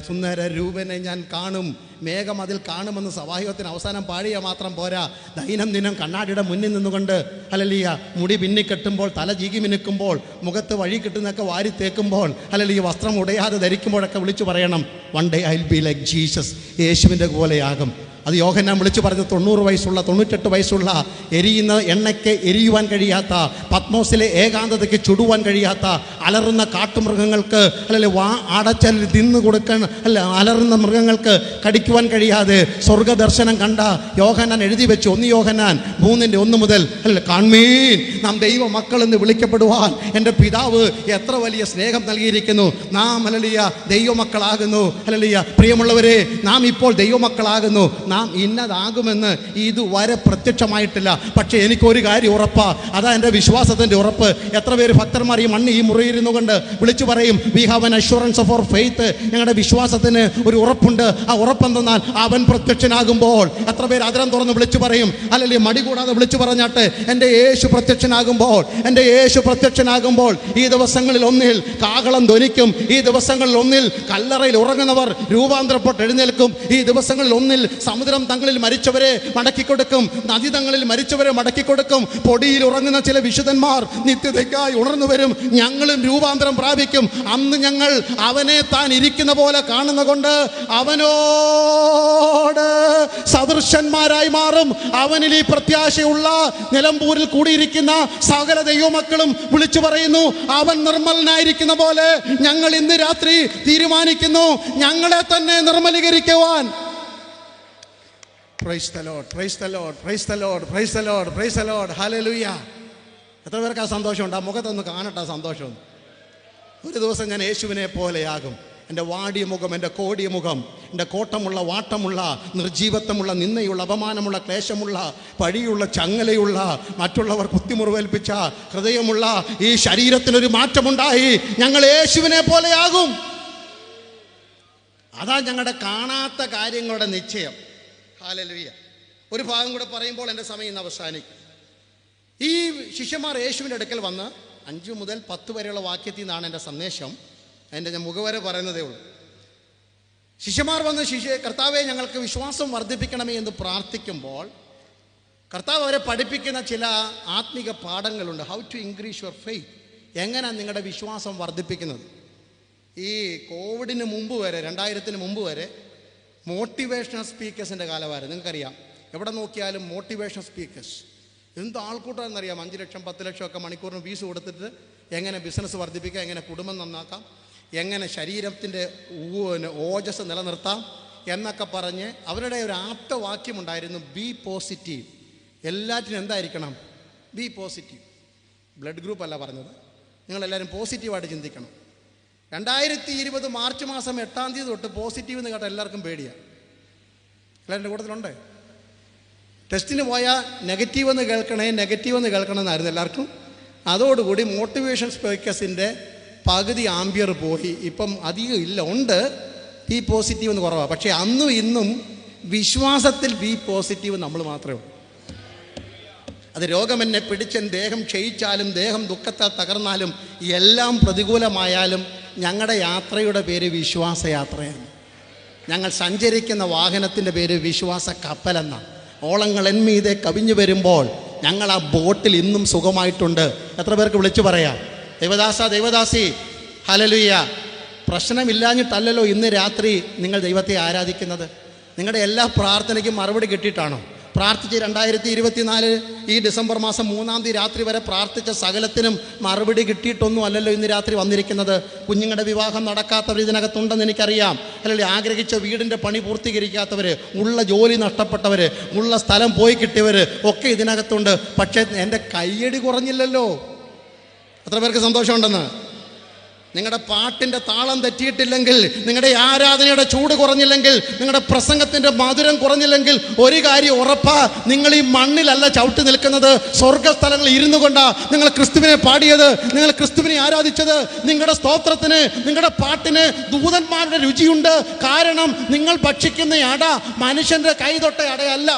സുന്ദര രൂപനെ ഞാൻ കാണും, മേഘം അതിൽ കാണുമെന്ന് സവാഹികത്തിന് അവസാനം പാടിയ മാത്രം പോരാ, ദൈനംദിനം കണ്ണാടിയുടെ മുന്നിൽ നിന്നുകൊണ്ട് ഹല്ലേലൂയ മുടി പിന്നിക്കെട്ടുമ്പോൾ, തല ചീകി മിനുക്കുമ്പോൾ, മുഖത്ത് വഴി കിട്ടുന്നൊക്കെ വാരി തേക്കുമ്പോൾ, ഹല്ലേലൂയ വസ്ത്രം ഉടയാതെ ധരിക്കുമ്പോഴൊക്കെ വിളിച്ചു പറയണം, one day I will be like Jesus, യേശുവിൻ്റെ പോലെയാകും. അത് യോഹന്നാൻ വിളിച്ചു പറഞ്ഞു. 90 വയസ്സുള്ള 98 വയസ്സുള്ള എരിയുന്ന എണ്ണയ്ക്ക് എരിയുവാൻ കഴിയാത്ത, പത്മോസിലെ ഏകാന്തതയ്ക്ക് ചുടുവാൻ കഴിയാത്ത, അലറുന്ന കാട്ടുമൃഗങ്ങൾക്ക് അല്ലെങ്കിൽ അടച്ചൽ തിന്നു കൊടുക്കാൻ അലറുന്ന മൃഗങ്ങൾക്ക് കടിക്കുവാൻ കഴിയാതെ സ്വർഗദർശനം കണ്ട യോഹന്നാൻ എഴുതി വെച്ചു. 1 യോഹന്നാൻ 3:1 മുതൽ കാൺമീൻ, നാം ദൈവ മക്കളെന്ന് വിളിക്കപ്പെടുവാൻ എൻ്റെ പിതാവ് എത്ര വലിയ സ്നേഹം നൽകിയിരിക്കുന്നു. നാം ഹല്ലേലൂയ ദൈവമക്കളാകുന്നു. ഹല്ലേലൂയ പ്രിയമുള്ളവരെ, നാം ഇപ്പോൾ ദൈവമക്കളാകുന്നു. നാം ഇന്നതാകുമെന്ന് ഇതുവരെ പ്രത്യക്ഷമായിട്ടില്ല. പക്ഷേ എനിക്കൊരു കാര്യം ഉറപ്പാ, അതാ എൻ്റെ വിശ്വാസത്തിൻ്റെ ഉറപ്പ്. എത്ര പേര് ഭക്തന്മാർ ഈ മണ്ണ് ഈ മുറിയിരുന്നു കൊണ്ട് വിളിച്ചു പറയും, we have an assurance of our faith, ഞങ്ങളുടെ വിശ്വാസത്തിന് ഒരു ഉറപ്പുണ്ട്. ആ ഉറപ്പെന്തെന്നാൽ അവൻ പ്രത്യക്ഷനാകുമ്പോൾ. എത്ര പേര് അതിരം തുറന്ന് വിളിച്ചു പറയും, അല്ലെങ്കിൽ മടി കൂടാതെ വിളിച്ചു പറഞ്ഞാട്ട്, എൻ്റെ യേശു പ്രത്യക്ഷനാകുമ്പോൾ, എൻ്റെ യേശു പ്രത്യക്ഷനാകുമ്പോൾ. ഈ ദിവസങ്ങളിൽ ഒന്നിൽ കാഹളം ധ്വനിക്കും. ഈ ദിവസങ്ങളിൽ ഒന്നിൽ കല്ലറയിൽ ഉറങ്ങുന്നവർ രൂപാന്തരപ്പെട്ട് എഴുന്നേൽക്കും. ഈ ദിവസങ്ങളിൽ ഒന്നിൽ സമുദ്രം തങ്ങളിൽ മരിച്ചവരെ മടക്കിക്കൊടുക്കും, നദി തങ്ങളിൽ മരിച്ചവരെ മടക്കിക്കൊടുക്കും. പൊടിയിൽ ഉറങ്ങുന്ന ചില വിശുദ്ധന്മാർ നിത്യതയ്ക്കായി ഉണർന്നു വരും. ഞങ്ങളും രൂപാന്തരം പ്രാപിക്കും. അന്ന് ഞങ്ങൾ അവനെ താൻ ഇരിക്കുന്ന പോലെ കാണുന്ന കൊണ്ട് അവനോട് സദൃശന്മാരായി മാറും. അവനിൽ ഈ പ്രത്യാശയുള്ള നിലമ്പൂരിൽ കൂടിയിരിക്കുന്ന സകല ദൈവമക്കളും വിളിച്ചു പറയുന്നു, അവൻ നിർമ്മലനായിരിക്കുന്ന പോലെ ഞങ്ങൾ ഇന്ന് രാത്രി തീരുമാനിക്കുന്നു ഞങ്ങളെ തന്നെ നിർമ്മലീകരിക്കുവാൻ. Praise the Lord, praise the Lord, praise the Lord, praise the Lord, praise the Lord, hallelujah. എത്ര പേർക്ക് ആ സന്തോഷമുണ്ട്? ആ മുഖത്തൊന്ന് കാണട്ടെ സന്തോഷം. ഒരു ദിവസം ഞാൻ യേശുവിനെ പോലെയാകും. എൻ്റെ വാടിയ മുഖം, എൻ്റെ കോടിയ മുഖം, എൻ്റെ കോട്ടമുള്ള, വാട്ടമുള്ള, നിർജീവത്വമുള്ള, നിന്നയുള്ള, അപമാനമുള്ള, ക്ലേശമുള്ള, പഴിയുള്ള, ചങ്ങലയുള്ള, മറ്റുള്ളവർ കുത്തിമുറിവേൽപ്പിച്ച ഹൃദയമുള്ള ഈ ശരീരത്തിനൊരു മാറ്റമുണ്ടായി. ഞങ്ങൾ യേശുവിനെ പോലെയാകും. അതാ ഞങ്ങളുടെ കാണാത്ത കാര്യങ്ങളുടെ നിശ്ചയം. ഹല്ലേലൂയ. ഒരു ഭാഗം കൂടെ പറയുമ്പോൾ എൻ്റെ സമയം ഇന്ന് അവസാനിക്കും. ഈ ശിഷ്യന്മാർ യേശുവിൻ്റെ അടുക്കൽ വന്ന് 5 മുതൽ 10 വരെയുള്ള വാക്യത്തിൽ നിന്നാണ് എൻ്റെ സന്ദേശം. അതിൻ്റെ ഞാൻ മുഖവരെ പറയുന്നതേ ഉള്ളൂ. ശിഷ്യന്മാർ വന്ന് കർത്താവെ ഞങ്ങൾക്ക് വിശ്വാസം വർദ്ധിപ്പിക്കണമേ എന്ന് പ്രാർത്ഥിക്കുമ്പോൾ കർത്താവ് അവരെ പഠിപ്പിക്കുന്ന ചില ആത്മിക പാഠങ്ങളുണ്ട്. How to increase your faith. എങ്ങനെയാണ് നിങ്ങളുടെ വിശ്വാസം വർദ്ധിപ്പിക്കുന്നത്? ഈ കോവിഡിന് മുമ്പ് വരെ, 2000-ന് മുമ്പ് വരെ മോട്ടിവേഷണൽ സ്പീക്കേഴ്സിൻ്റെ കാലമായിരുന്നു. നിങ്ങൾക്കറിയാം, എവിടെ നോക്കിയാലും മോട്ടിവേഷണൽ സ്പീക്കേഴ്സ്. എന്ത് ആൾക്കൂട്ടമെന്നറിയാം. 5 ലക്ഷം 10 ലക്ഷം ഒക്കെ മണിക്കൂറിന് ഫീസ് കൊടുത്തിട്ട് എങ്ങനെ ബിസിനസ് വർദ്ധിപ്പിക്കാം, എങ്ങനെ കുടുംബം നന്നാക്കാം, എങ്ങനെ ശരീരത്തിൻ്റെ ഓജസ് നിലനിർത്താം എന്നൊക്കെ പറഞ്ഞ് അവരുടെ ഒരു ആപ്തവാക്യമുണ്ടായിരുന്നു, ബി പോസിറ്റീവ്. എല്ലാറ്റിനും എന്തായിരിക്കണം? B positive. ബ്ലഡ് ഗ്രൂപ്പ് അല്ല പറഞ്ഞത്, നിങ്ങളെല്ലാവരും പോസിറ്റീവായിട്ട് ചിന്തിക്കണം. 2020 മാർച്ച് മാസം 8-ാം തീയതി തൊട്ട് പോസിറ്റീവ് എന്ന് കേട്ടാൽ എല്ലാവർക്കും പേടിയാണ്. എല്ലാവരുടെ കൂട്ടത്തിലുണ്ട്. ടെസ്റ്റിന് പോയാൽ നെഗറ്റീവ് എന്ന് കേൾക്കണം എന്നായിരുന്നു എല്ലാവർക്കും. അതോടുകൂടി മോട്ടിവേഷൻ സ്പീക്കേഴ്സിൻ്റെ പകുതി ആംബിയർ പോയി. ഇപ്പം അധികം ഇല്ല, ഉണ്ട് ബി പോസിറ്റീവ് എന്ന് കുറവാണ്. പക്ഷേ അന്നും ഇന്നും വിശ്വാസത്തിൽ ബി പോസിറ്റീവ് നമ്മൾ മാത്രമേ ഉള്ളൂ. അത് രോഗം എന്നെ പിടിച്ചൻ, ദേഹം ക്ഷയിച്ചാലും, ദേഹം ദുഃഖത്താൽ തകർന്നാലും, എല്ലാം പ്രതികൂലമായാലും ഞങ്ങളുടെ യാത്രയുടെ പേര് വിശ്വാസയാത്രയാണ്. ഞങ്ങൾ സഞ്ചരിക്കുന്ന വാഹനത്തിൻ്റെ പേര് വിശ്വാസ കപ്പലെന്നാണ്. ഓളങ്ങൾ എന്മീതെ കവിഞ്ഞു വരുമ്പോൾ ഞങ്ങൾ ആ ബോട്ടിൽ ഇന്നും സുഖമായിട്ടുണ്ട്. എത്ര പേർക്ക് വിളിച്ചു പറയാം, ദൈവദാസി ഹല്ലേലൂയ. പ്രശ്നമില്ലാഞ്ഞിട്ടല്ലല്ലോ ഇന്ന് രാത്രി നിങ്ങൾ ദൈവത്തെ ആരാധിക്കുന്നത്. നിങ്ങളുടെ എല്ലാ പ്രാർത്ഥനയ്ക്കും മറുപടി കിട്ടിയിട്ടാണോ? പ്രാർത്ഥിച്ച് 2024 ഈ ഡിസംബർ മാസം 3-ാം തീയതി രാത്രി വരെ പ്രാർത്ഥിച്ച സകലത്തിനും മറുപടി കിട്ടിയിട്ടൊന്നും അല്ലല്ലോ ഇന്ന് രാത്രി വന്നിരിക്കുന്നത്. കുഞ്ഞുങ്ങളുടെ വിവാഹം നടക്കാത്തവർ ഇതിനകത്തുണ്ടെന്ന് എനിക്കറിയാം. അല്ലെങ്കിൽ ആഗ്രഹിച്ച വീടിൻ്റെ പണി പൂർത്തീകരിക്കാത്തവർ, ഉള്ള ജോലി നഷ്ടപ്പെട്ടവർ, ഉള്ള സ്ഥലം പോയി കിട്ടിയവർ ഒക്കെ ഇതിനകത്തുണ്ട്. പക്ഷേ എൻ്റെ കയ്യടി കുറഞ്ഞില്ലല്ലോ. എത്ര പേർക്ക് സന്തോഷമുണ്ടെന്ന്? നിങ്ങളുടെ പാട്ടിൻ്റെ താളം തെറ്റിയിട്ടില്ലെങ്കിൽ, നിങ്ങളുടെ ആരാധനയുടെ ചൂട് കുറഞ്ഞില്ലെങ്കിൽ, നിങ്ങളുടെ പ്രസംഗത്തിൻ്റെ മധുരം കുറഞ്ഞില്ലെങ്കിൽ ഒരു കാര്യം ഉറപ്പാ, നിങ്ങൾ ഈ മണ്ണിലല്ല ചവിട്ടി നിൽക്കുന്നത്, സ്വർഗസ്ഥലങ്ങളിൽ ഇരുന്നു കൊണ്ടാ നിങ്ങൾ ക്രിസ്തുവിനെ പാടിയത്, നിങ്ങൾ ക്രിസ്തുവിനെ ആരാധിച്ചത്. നിങ്ങളുടെ സ്തോത്രത്തിന്, നിങ്ങളുടെ പാട്ടിന് ദൂതന്മാരുടെ രുചിയുണ്ട്. കാരണം നിങ്ങൾ ഭക്ഷിക്കുന്ന അട മനുഷ്യൻ്റെ കൈ തൊട്ട അടയല്ല.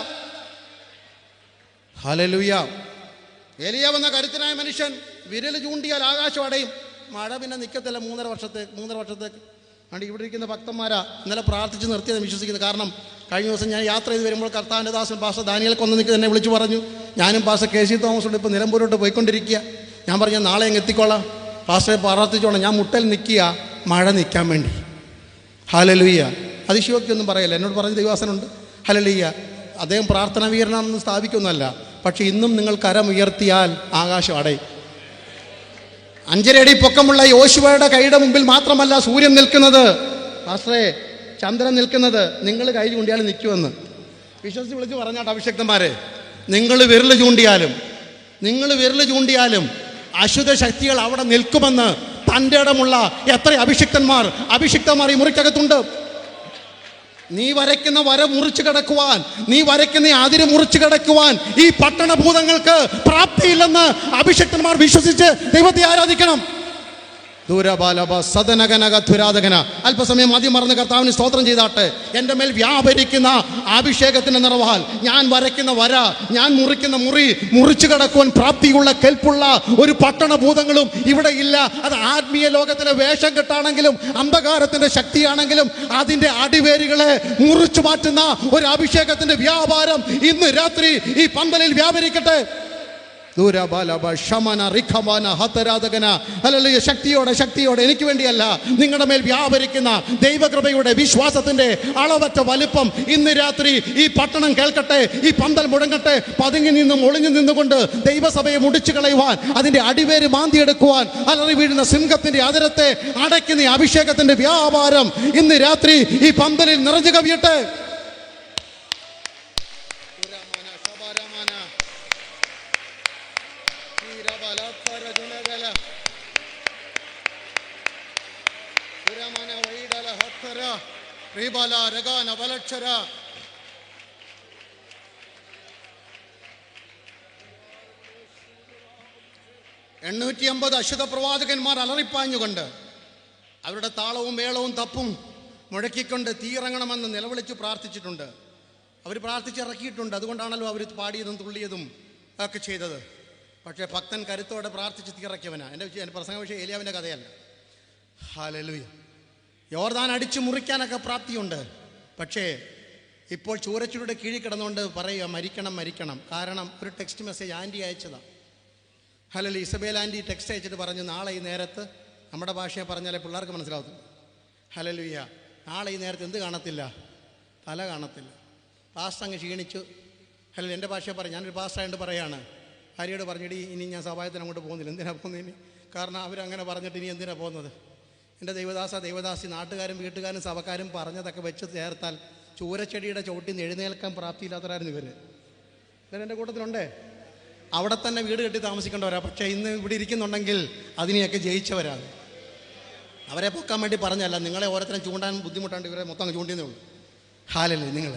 ഹല്ലേലൂയ. ഏലിയാവെന്ന കരുത്തനായ മനുഷ്യൻ വിരൽ ചൂണ്ടിയാൽ ആകാശം അടയും. മഴ പിന്നെ നിൽക്കത്തില്ല 3.5 വർഷത്തേക്ക്. അതുകൊണ്ട് ഇവിടെ ഇരിക്കുന്ന ഭക്തന്മാരാ ഇന്നലെ പ്രാർത്ഥിച്ച് നിർത്തിയെന്ന് വിശ്വസിക്കുന്നത്. കാരണം കഴിഞ്ഞ ദിവസം ഞാൻ യാത്ര ചെയ്ത് വരുമ്പോൾ കർത്താവിൻ്റെ ദാസൻ പാസ്റ്റർ ദാനിയേൽ കൊന്നനിക്ക് എന്നെ വിളിച്ചു പറഞ്ഞു, ഞാനും പാസ്റ്റർ KC തോമസോട് ഇപ്പോൾ നിലമ്പൂരോട്ട് പോയിക്കൊണ്ടിരിക്കുക. ഞാൻ പറഞ്ഞു നാളെ അങ്ങ് എത്തിക്കോളാം, പാസ്റ്ററെ പ്രാർത്ഥിച്ചോളാം. ഞാൻ മുട്ടൽ നിൽക്കുക മഴ നിൽക്കാൻ വേണ്ടി. ഹല്ലേലൂയ. അതിശയോക്തിയൊന്നും പറയല്ല, എന്നോട് പറഞ്ഞ ദൈവാസനുണ്ട്. ഹല്ലേലൂയ. അദ്ദേഹം പ്രാർത്ഥന വീരനാണെന്ന് സ്ഥാപിക്കൊന്നുമല്ല, പക്ഷേ ഇന്നും നിങ്ങൾ കരം ഉയർത്തിയാൽ ആകാശം അടയും. 5.5 അടി പൊക്കമുള്ള യോശുവയുടെ കൈയുടെ മുമ്പിൽ മാത്രമല്ല സൂര്യൻ നിൽക്കുന്നത്, പാസ്റ്ററെ ചന്ദ്രൻ നിൽക്കുന്നത്. നിങ്ങൾ കൈ ചൂണ്ടിയാലും നിൽക്കുമെന്ന് വിശ്വസിച്ച് വിളിച്ച് പറഞ്ഞാട്ട് അഭിഷക്തന്മാരെ, നിങ്ങൾ വിരൽ ചൂണ്ടിയാലും അശുദ്ധ ശക്തികൾ അവിടെ നിൽക്കുമെന്ന് തൻ്റെ ഇടമുള്ള എത്ര അഭിഷിക്തന്മാർ ഈ മുറിക്കകത്തുണ്ട്. നീ വരയ്ക്കുന്ന വര മുറിച്ചു കിടക്കുവാൻ, നീ വരയ്ക്കുന്ന അതിര് മുറിച്ചു കിടക്കുവാൻ ഈ പട്ടണഭൂതങ്ങൾക്ക് പ്രാപ്തിയില്ലെന്ന് അഭിഷിക്തന്മാർ വിശ്വസിച്ച് ദൈവത്തെ ആരാധിക്കണം. അല്പസമയം മതിമറന്ന് കർത്താവിന് സ്തോത്രം ചെയ്താട്ടെ. എൻ്റെ മേൽ വ്യാപരിക്കുന്ന അഭിഷേകത്തിൻ്റെ നിറവാൽ ഞാൻ വരയ്ക്കുന്ന വര, ഞാൻ മുറിക്കുന്ന മുറി മുറിച്ചു കിടക്കുവാൻ പ്രാപ്തിയുള്ള കെൽപ്പുള്ള ഒരു പട്ടണഭൂതങ്ങളും ഇവിടെ ഇല്ല. അത് ആത്മീയ ലോകത്തിലെ വേഷം കെട്ടാണെങ്കിലും അന്ധകാരത്തിൻ്റെ ശക്തിയാണെങ്കിലും അതിൻ്റെ അടിവേരുകളെ മുറിച്ചു മാറ്റുന്ന ഒരു അഭിഷേകത്തിൻ്റെ വ്യാപാരം ഇന്ന് രാത്രി ഈ പന്തലിൽ വ്യാപരിക്കട്ടെ. ശക്തിയോടെ എനിക്ക് വേണ്ടിയല്ല, നിങ്ങളുടെ മേൽ വ്യാപരിക്കുന്ന ദൈവകൃപയുടെ വിശ്വാസത്തിന്റെ അളവറ്റ വലിപ്പം ഇന്ന് രാത്രി ഈ പട്ടണം കേൾക്കട്ടെ, ഈ പന്തൽ മുഴങ്ങട്ടെ. പതുങ്ങി നിന്നും ഒളിഞ്ഞു നിന്നുകൊണ്ട് ദൈവസഭയെ മുടിച്ചു കളയുവാൻ, അതിന്റെ അടിവേര് മാന്തിയെടുക്കുവാൻ അലറി വീഴുന്ന സിംഹത്തിന്റെ അതിരത്തെ അടയ്ക്കുന്ന അഭിഷേകത്തിന്റെ വ്യാപാരം ഇന്ന് രാത്രി ഈ പന്തലിൽ നിറഞ്ഞു കവിയട്ടെ. ീബാല രഗാന വലക്ഷര 850 അശുദ്ധ പ്രവാചകന്മാർ അലറിപ്പാഞ്ഞുകൊണ്ട് അവരുടെ താളവും മേളവും തപ്പും മുഴക്കിക്കൊണ്ട് തീയിറങ്ങണമെന്ന് നിലവിളിച്ച് പ്രാർത്ഥിച്ചിട്ടുണ്ട്. അവർ പ്രാർത്ഥിച്ചിറക്കിയിട്ടുണ്ട്. അതുകൊണ്ടാണല്ലോ അവർ പാടിയതും തുള്ളിയതും ഒക്കെ ചെയ്തത്. പക്ഷേ ഭക്തൻ കരുത്തോടെ പ്രാർത്ഥിച്ച് തീയിറക്കിയവനാ. എൻ്റെ പ്രസംഗ വിഷയം ഏലിയാവിൻ്റെ കഥയല്ല. ഹല്ലേലൂയ. യോർദാൻ അടിച്ചു മുറിക്കാനൊക്കെ പ്രാപ്തിയുണ്ട്. പക്ഷേ ഇപ്പോൾ ചൂരച്ചുരുടെ കീഴിൽ കിടന്നുകൊണ്ട് പറയുക മരിക്കണം. കാരണം ഒരു ടെക്സ്റ്റ് മെസ്സേജ് ആൻറ്റി അയച്ചതാണ്. ഹല്ലേലൂയ. ഇസബേൽ ആൻറ്റി ടെക്സ്റ്റ് അയച്ചിട്ട് പറഞ്ഞു, നാളെ ഈ നേരത്ത്, നമ്മുടെ ഭാഷയെ പറഞ്ഞാലേ പിള്ളേർക്ക് മനസ്സിലാവത്തുള്ളൂ. ഹല്ലേലൂയ. നാളെ ഈ നേരത്ത് എന്ത് കാണത്തില്ല? തല കാണത്തില്ല. പാസ്റ്റർ അങ്ങ് ക്ഷീണിച്ചു. ഹല്ലേലൂയ. എൻ്റെ ഭാഷയെ പറഞ്ഞു, ഞാനൊരു പാസ്റ്ററായിട്ട് പറയാണ്, ഭാര്യയോട് പറഞ്ഞിട്ട് ഇനി ഞാൻ സഭായത്തിന് അങ്ങോട്ട് പോകുന്നില്ല. എന്തിനാണ് പോകുന്നത് ഇനി? കാരണം അവരങ്ങനെ പറഞ്ഞിട്ട് ഇനി എന്തിനാണ് പോകുന്നത്? എൻ്റെ ദൈവദാസി നാട്ടുകാരും വീട്ടുകാരും സഭക്കാരും പറഞ്ഞതൊക്കെ വെച്ച് ചേർത്താൽ ചൂരച്ചെടിയുടെ ചോട്ടിൽ നിന്ന് എഴുന്നേൽക്കാൻ പ്രാപ്തിയില്ലാത്തവരായിരുന്നു ഇവർ. എൻ്റെ കൂട്ടത്തിലുണ്ടേ. അവിടെ തന്നെ വീട് കെട്ടി താമസിക്കേണ്ടവരാ. പക്ഷേ ഇന്ന് ഇവിടെ ഇരിക്കുന്നുണ്ടെങ്കിൽ അതിനെയൊക്കെ ജയിച്ചവരാണ്. അവരെ പൊക്കാൻ വേണ്ടി പറഞ്ഞല്ല, നിങ്ങളെ ഓരോരുത്തരും ചൂണ്ടാൻ ബുദ്ധിമുട്ടാണ്ട് ഇവരെ മൊത്തം അങ്ങ് ചൂണ്ടിയെന്നേ ഉള്ളൂ. ഹാലല്ലേ നിങ്ങൾ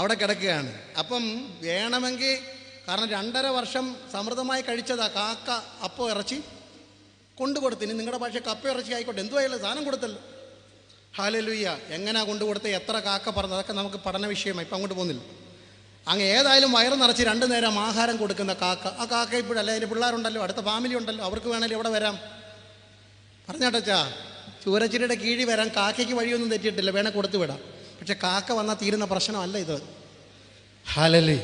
അവിടെ കിടക്കുകയാണ്. അപ്പം വേണമെങ്കിൽ, കാരണം 2.5 വർഷം സമൃദ്ധമായി കഴിച്ചതാ കാക്ക അപ്പം ഇറച്ചി കൊണ്ടുകൊടുത്ത്. ഇനി നിങ്ങളുടെ ഭാഷ കപ്പ ഇറച്ചി ആയിക്കോട്ടെ, എന്തുമായാലും സാധനം കൊടുത്തല്ലോ. ഹല്ലേലൂയ. എങ്ങനെയാ കൊണ്ടുകൊടുത്ത്, എത്ര കാക്ക പറഞ്ഞു, അതൊക്കെ നമുക്ക് പഠന വിഷയമായി. ഇപ്പം അങ്ങോട്ട് പോകുന്നില്ല. അങ്ങ് ഏതായാലും വയറ് നിറച്ച് 2 നേരം ആഹാരം കൊടുക്കുന്ന കാക്ക, ആ കാക്ക ഇപ്പോഴല്ല, അതിന് പിള്ളേരുണ്ടല്ലോ, അടുത്ത ഫാമിലി ഉണ്ടല്ലോ, അവർക്ക് വേണമെങ്കിൽ എവിടെ വരാം? പറഞ്ഞാട്ടാ, ചൂരച്ചിരിയുടെ കീഴിൽ വരാൻ കാക്കയ്ക്ക് വഴിയൊന്നും തെറ്റിയിട്ടില്ല, വേണേൽ കൊടുത്തു വിടാം. പക്ഷെ കാക്ക വന്നാൽ തീരുന്ന പ്രശ്നമല്ല ഇത്. ഹല്ലേലൂയ.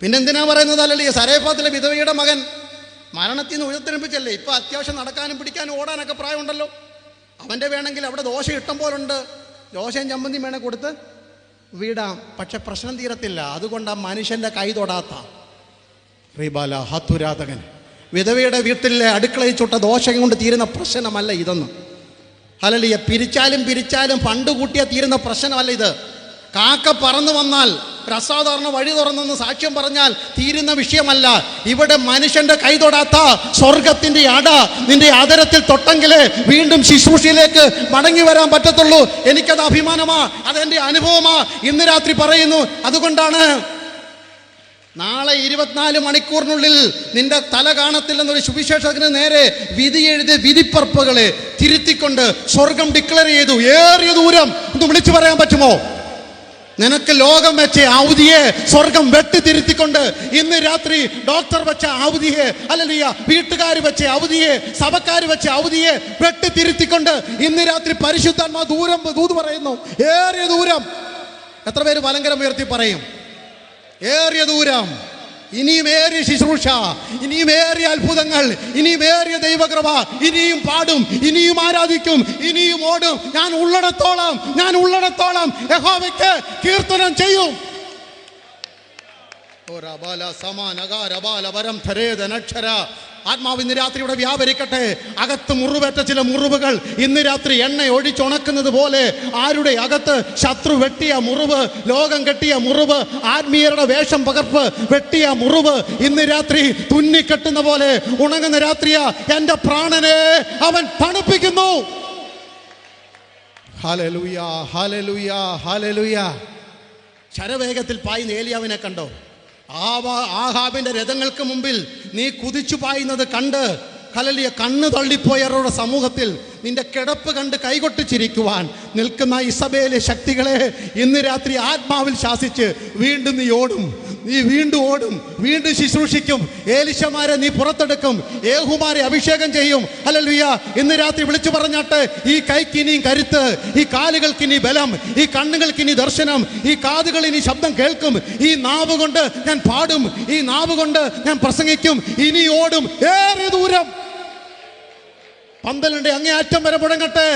പിന്നെന്തിനാ പറയുന്നത്? ഹല്ലേലൂയ. സരേഫാത്തിലെ വിധവയുടെ മകൻ മരണത്തിൽ നിന്ന് ഉയർത്തെഴുപ്പിച്ചല്ലേ. ഇപ്പം അത്യാവശ്യം നടക്കാനും പിടിക്കാനും ഓടാനൊക്കെ പ്രായമുണ്ടല്ലോ. അവൻ്റെ വേണമെങ്കിൽ അവിടെ ദോശ ഇഷ്ടം പോലുണ്ട്, ദോശയും ചമ്മന്തിയും വേണേൽ കൊടുത്ത് വിടാം. പക്ഷെ പ്രശ്നം തീരത്തില്ല. അതുകൊണ്ട് ആ മനുഷ്യൻ്റെ കൈ തൊടാത്ത റീബാല ഹത്തുരാതകൻ വിധവയുടെ വീട്ടിലെ അടുക്കളയിൽ ചുട്ട ദോശയും കൊണ്ട് തീരുന്ന പ്രശ്നമല്ല ഇതൊന്നും. ഹല്ലേലൂയ. പിരിച്ചാലും ഫണ്ട് കൂട്ടിയാൽ തീരുന്ന പ്രശ്നമല്ല ഇത്. കാക്ക പറന്നു വന്നാൽ, ഒരു അസാധാരണ വഴി തുറന്നെന്ന് സാക്ഷ്യം പറഞ്ഞാൽ തീരുന്ന വിഷയമല്ല. ഇവിടെ മനുഷ്യന്റെ കൈ തൊടാത്ത സ്വർഗത്തിന്റെ അട നിന്റെ ആദരത്തിൽ തൊട്ടെങ്കിലേ വീണ്ടും ശുശ്രൂഷയിലേക്ക് മടങ്ങി വരാൻ പറ്റത്തുള്ളൂ. എനിക്കത് അഭിമാനമാ, അതെന്റെ അനുഭവമാ. ഇന്ന് രാത്രി പറയുന്നു. അതുകൊണ്ടാണ് നാളെ 24 മണിക്കൂറിനുള്ളിൽ നിന്റെ തല കാണത്തില്ലെന്നൊരു സുവിശേഷത്തിന് നേരെ വിധി എഴുതി വിധിപ്പറപ്പുകളെ തിരുത്തിക്കൊണ്ട് സ്വർഗം ഡിക്ലെയർ ചെയ്തു. ഏറിയ ദൂരം ഒന്ന് വിളിച്ചു പറയാൻ പറ്റുമോ? നിനക്ക് ലോകം വെച്ച ഔദിയെ സ്വർഗം വെട്ടിത്തിരുത്തിക്കൊണ്ട് ഇന്ന് രാത്രി ഡോക്ടർ വെച്ച ഔദിയെ, ഹല്ലേലൂയ, വീട്ടുകാർ വെച്ച ഔദിയെ, സഭക്കാർ വെച്ച ഔദിയെ വെട്ടിത്തിരുത്തിക്കൊണ്ട് ഇന്ന് രാത്രി പരിശുദ്ധാത്മാ ദൂത് പറയുന്നു. ഏറിയ ദൂരം. എത്ര പേര് വലങ്കരം ഉയർത്തി പറയും? ഏറിയ ദൂരം. ഇനിയും ഏറിയ ശുശ്രൂഷ, ഇനിയും ഏറിയ അത്ഭുതങ്ങൾ, ഇനിയും ഏറിയ ദൈവകൃപ, ഇനിയും പാടും, ഇനിയും ആരാധിക്കും, ഇനിയും ഓടും. ഞാൻ ഉള്ളിടത്തോളം യഹോവയ്ക്ക് കീർത്തനം ചെയ്യും. ആത്മാവ് ഇന്ന് രാത്രി ഇവിടെ വ്യാപരിക്കട്ടെ. അകത്ത് മുറിവേറ്റ ചില മുറിവുകൾ ഇന്ന് രാത്രി എണ്ണ ഒഴിച്ചുണക്കുന്നത് പോലെ ആരുടെ അകത്ത് ശത്രു വെട്ടിയ മുറിവ്, ലോകം കെട്ടിയ മുറിവ്, ആത്മീയരുടെ വേഷം പകർപ്പ് വെട്ടിയ മുറിവ് ഇന്ന് രാത്രി തുന്നിക്കെട്ടുന്ന പോലെ ഉണങ്ങുന്ന രാത്രിയാ. എൻ്റെ പ്രാണനെ അവൻ തണുപ്പിക്കുന്നു. Hallelujah, hallelujah, hallelujah. ശരവേഗത്തിൽ പായുന്ന ഏലിയാവിനെ കണ്ടോ? ആഹാബിന്റെ രഥങ്ങൾക്ക് മുമ്പിൽ നീ കുതിച്ചു പായുന്നത് കണ്ട് ഹല്ലേലൂയ കണ്ണ് തള്ളിപ്പോയവരുടെ സമൂഹത്തിൽ നിന്റെ കിടപ്പ് കണ്ട് കൈകൊട്ടിച്ചിരിക്കുവാൻ നിൽക്കുന്ന ഇസബേലെ ശക്തികളെ ഇന്ന് രാത്രി ആത്മാവിൽ ശാസിച്ച് വീണ്ടും നീ ഓടും, നീ വീണ്ടും ഓടും, വീണ്ടും ശുശ്രൂഷിക്കും. ഏലിശമാരെ നീ പുറത്തെടുക്കും, യേഹൂമാരെ അഭിഷേകം ചെയ്യും. ഹല്ലേലൂയ. ഇന്ന് രാത്രി വിളിച്ചു പറഞ്ഞാട്ടെ, ഈ കൈക്ക് ഇനിയും കരുത്ത്, ഈ കാലുകൾക്ക് ഇനി ബലം, ഈ കണ്ണുകൾക്ക് ഇനി ദർശനം, ഈ കാതുകൾ ഇനി ശബ്ദം കേൾക്കും, ഈ നാവ് കൊണ്ട് ഞാൻ പാടും, ഈ നാവ് കൊണ്ട് ഞാൻ പ്രസംഗിക്കും, ഇനി ഓടും ഏറെ ദൂരം. പന്തലിന്റെ അങ്ങേയറ്റം വരെ മുടങ്ങട്ടെ.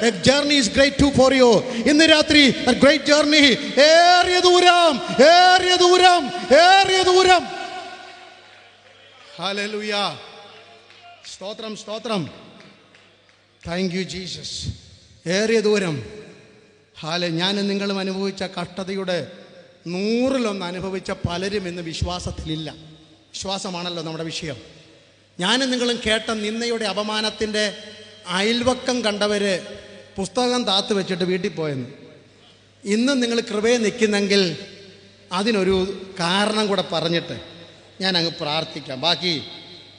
A journey is great too for you. ഇന്ന് രാത്രി a great journey. ഏറിയ ദൂരം, ഏറിയ ദൂരം, ഏറിയ ദൂരം. ഹല്ലേലൂയ. സ്തോത്രം, സ്തോത്രം. Thank you Jesus. ഏറിയ ദൂരം. ഞാനും നിങ്ങളും അനുഭവിച്ച കഷ്ടതയുടെ 100-1 അനുഭവിച്ച പലരും ഇന്ന് വിശ്വാസത്തിലില്ല. വിശ്വാസമാണല്ലോ നമ്മുടെ വിഷയം. ഞാനും നിങ്ങളും കേട്ട നിന്നയുടെ അപമാനത്തിൻ്റെ അയൽവക്കം കണ്ടവര് പുസ്തകം താത്ത് വെച്ചിട്ട് വീട്ടിൽ പോയെന്ന്. ഇന്നും നിങ്ങൾ കൃപയെ നിൽക്കുന്നെങ്കിൽ അതിനൊരു കാരണം കൂടെ പറഞ്ഞിട്ട് ഞാൻ അങ്ങ് പ്രാർത്ഥിക്കാം. ബാക്കി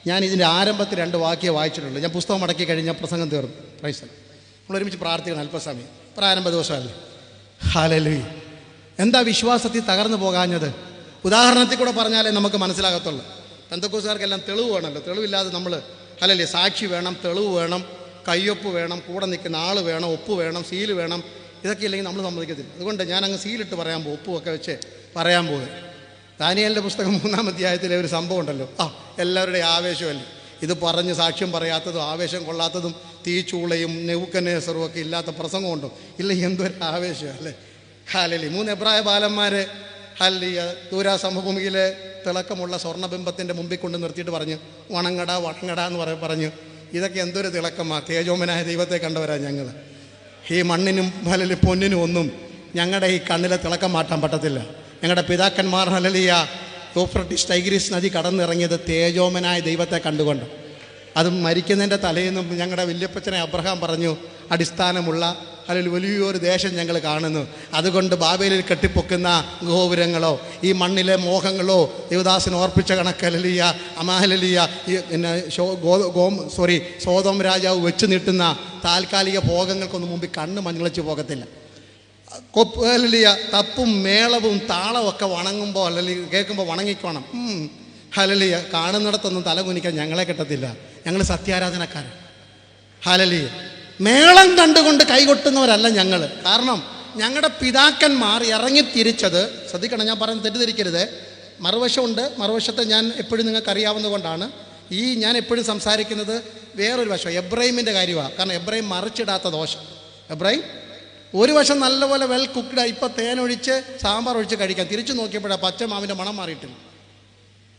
ഞാൻ ഇതിൻ്റെ ആരംഭത്തിൽ 2 വാക്യം വായിച്ചിട്ടുള്ളൂ. ഞാൻ പുസ്തകം മടക്കി കഴിഞ്ഞാൽ പ്രസംഗം തീർന്നു. പ്രൈസ്. നമ്മൾ ഒരുമിച്ച് പ്രാർത്ഥിക്കണം അല്പസമയം. പ്രാരംഭ ദിവസമല്ലേ. ഹല്ലേലൂയ. എന്താ വിശ്വാസത്തിൽ തകർന്നു പോകാഞ്ഞത്? ഉദാഹരണത്തിൽ കൂടെ പറഞ്ഞാലേ നമുക്ക് മനസ്സിലാകത്തുള്ളൂ. പെന്തക്കോസ്തുകാർക്കെല്ലാം തെളിവ് വേണമല്ലോ. തെളിവില്ലാതെ നമ്മൾ ഹല്ലേലൂയ. സാക്ഷി വേണം, തെളിവ് വേണം, കയ്യൊപ്പ് വേണം, കൂടെ നിൽക്കുന്ന ആൾ വേണം, ഒപ്പ് വേണം, സീല് വേണം. ഇതൊക്കെ ഇല്ലെങ്കിൽ നമ്മൾ സമ്മതിക്കത്തില്ല. അതുകൊണ്ട് ഞാൻ അങ്ങ് സീലിട്ട് പറയാൻ പോകും, ഒപ്പുമൊക്കെ വെച്ച് പറയാൻ പോകും. ദാനിയേലിൻ്റെ പുസ്തകം 3-ാം അധ്യായത്തിലെ ഒരു സംഭവം ഉണ്ടല്ലോ. എല്ലാവരുടെയും ആവേശമല്ലേ ഇത്. പറഞ്ഞ് സാക്ഷ്യം പറയാത്തതും ആവേശം കൊള്ളാത്തതും തീച്ചൂളയും നെബൂഖദ്നേസറും ഒക്കെ ഇല്ലാത്ത പ്രസംഗമുണ്ടോ? ഇല്ല, എന്തൊരു ആവേശം അല്ലേ. ഹല്ലേലൂയ. 3 എബ്രായ ബാലന്മാർ ഹല്ലേലൂയ ദൂരാ സമഭൂമിയിലെ തിളക്കമുള്ള സ്വർണ്ണബിംബത്തിൻ്റെ മുമ്പിൽ കൊണ്ട് നിർത്തിയിട്ട് പറഞ്ഞു, വണങ്ങട വണങ്ങട എന്ന് പറഞ്ഞു. ഇതൊക്കെ എന്തൊരു തിളക്കമാ. തേജോമനായ ദൈവത്തെ കണ്ടവരാ ഞങ്ങൾ. ഈ മണ്ണിനും ഹല്ലേലൂയ പൊന്നിനും ഒന്നും ഞങ്ങളുടെ ഈ കണ്ണിലെ തിളക്കം മാറ്റാൻ പറ്റത്തില്ല. ഞങ്ങളുടെ പിതാക്കന്മാർ ഹല്ലേലൂയ യൂഫ്രട്ടീസ് ടൈഗ്രീസ് നദി കടന്നിറങ്ങിയത് തേജോമനായ ദൈവത്തെ കണ്ടുകൊണ്ട്. അതും മരിക്കുന്നതിൻ്റെ തലേന്നും ഞങ്ങളുടെ വല്യപ്പച്ചനെ അബ്രഹാം പറഞ്ഞു, അടിസ്ഥാനമുള്ള അല്ലെങ്കിൽ വലിയൊരു ദേശം ഞങ്ങൾ കാണുന്നു. അതുകൊണ്ട് ബാബേലിൽ കെട്ടിപ്പൊക്കുന്ന ഗോപുരങ്ങളോ ഈ മണ്ണിലെ മോഹങ്ങളോ ദേവദാസന് ഓർപ്പിച്ച കണക്ക് ഹല്ലേലൂയ അമാഹല്ലേലൂയ പിന്നെ സോദോം രാജാവ് വെച്ച് നീട്ടുന്ന താൽക്കാലിക ഭോഗങ്ങൾക്കൊന്നും മുമ്പിൽ കണ്ണ് മഞ്ഞളിച്ച് പോകത്തില്ല. ഹല്ലേലൂയ തപ്പും മേളവും താളവും ഒക്കെ വണങ്ങുമ്പോൾ അല്ലെങ്കിൽ കേൾക്കുമ്പോൾ വണങ്ങിക്കോണം. ഹല്ലേലൂയ കാണുന്നിടത്തൊന്നും തല കുനിക്കാൻ ഞങ്ങളെ കിട്ടത്തില്ല. ഞങ്ങൾ സത്യാരാധനക്കാരൻ. ഹല്ലേലൂയ മേളം കണ്ടുകൊണ്ട് കൈകൊട്ടുന്നവരല്ല ഞങ്ങൾ. കാരണം ഞങ്ങളുടെ പിതാക്കന്മാർ ഇറങ്ങിത്തിരിച്ചത്, ശ്രദ്ധിക്കണം, ഞാൻ പറയുന്നത് തെറ്റിദ്ധരിക്കരുത്. മറുവശമുണ്ട്. മറുവശത്തെ ഞാൻ എപ്പോഴും നിങ്ങൾക്ക് അറിയാവുന്നതുകൊണ്ടാണ് ഞാൻ എപ്പോഴും സംസാരിക്കുന്നത് വേറൊരു വശം. എബ്രാഹിമിൻ്റെ കാര്യമാണ്. കാരണം എബ്രാഹിം മറിച്ചിടാത്ത ദോഷം. എബ്രാഹിം ഒരു വശം നല്ലപോലെ വെൽ കുക്ക്ഡായി. ഇപ്പോൾ തേനൊഴിച്ച് സാമ്പാർ ഒഴിച്ച് കഴിക്കാം. തിരിച്ചു നോക്കിയപ്പോഴാണ് പച്ചമാവിൻ്റെ മണം മാറിയിട്ടില്ല.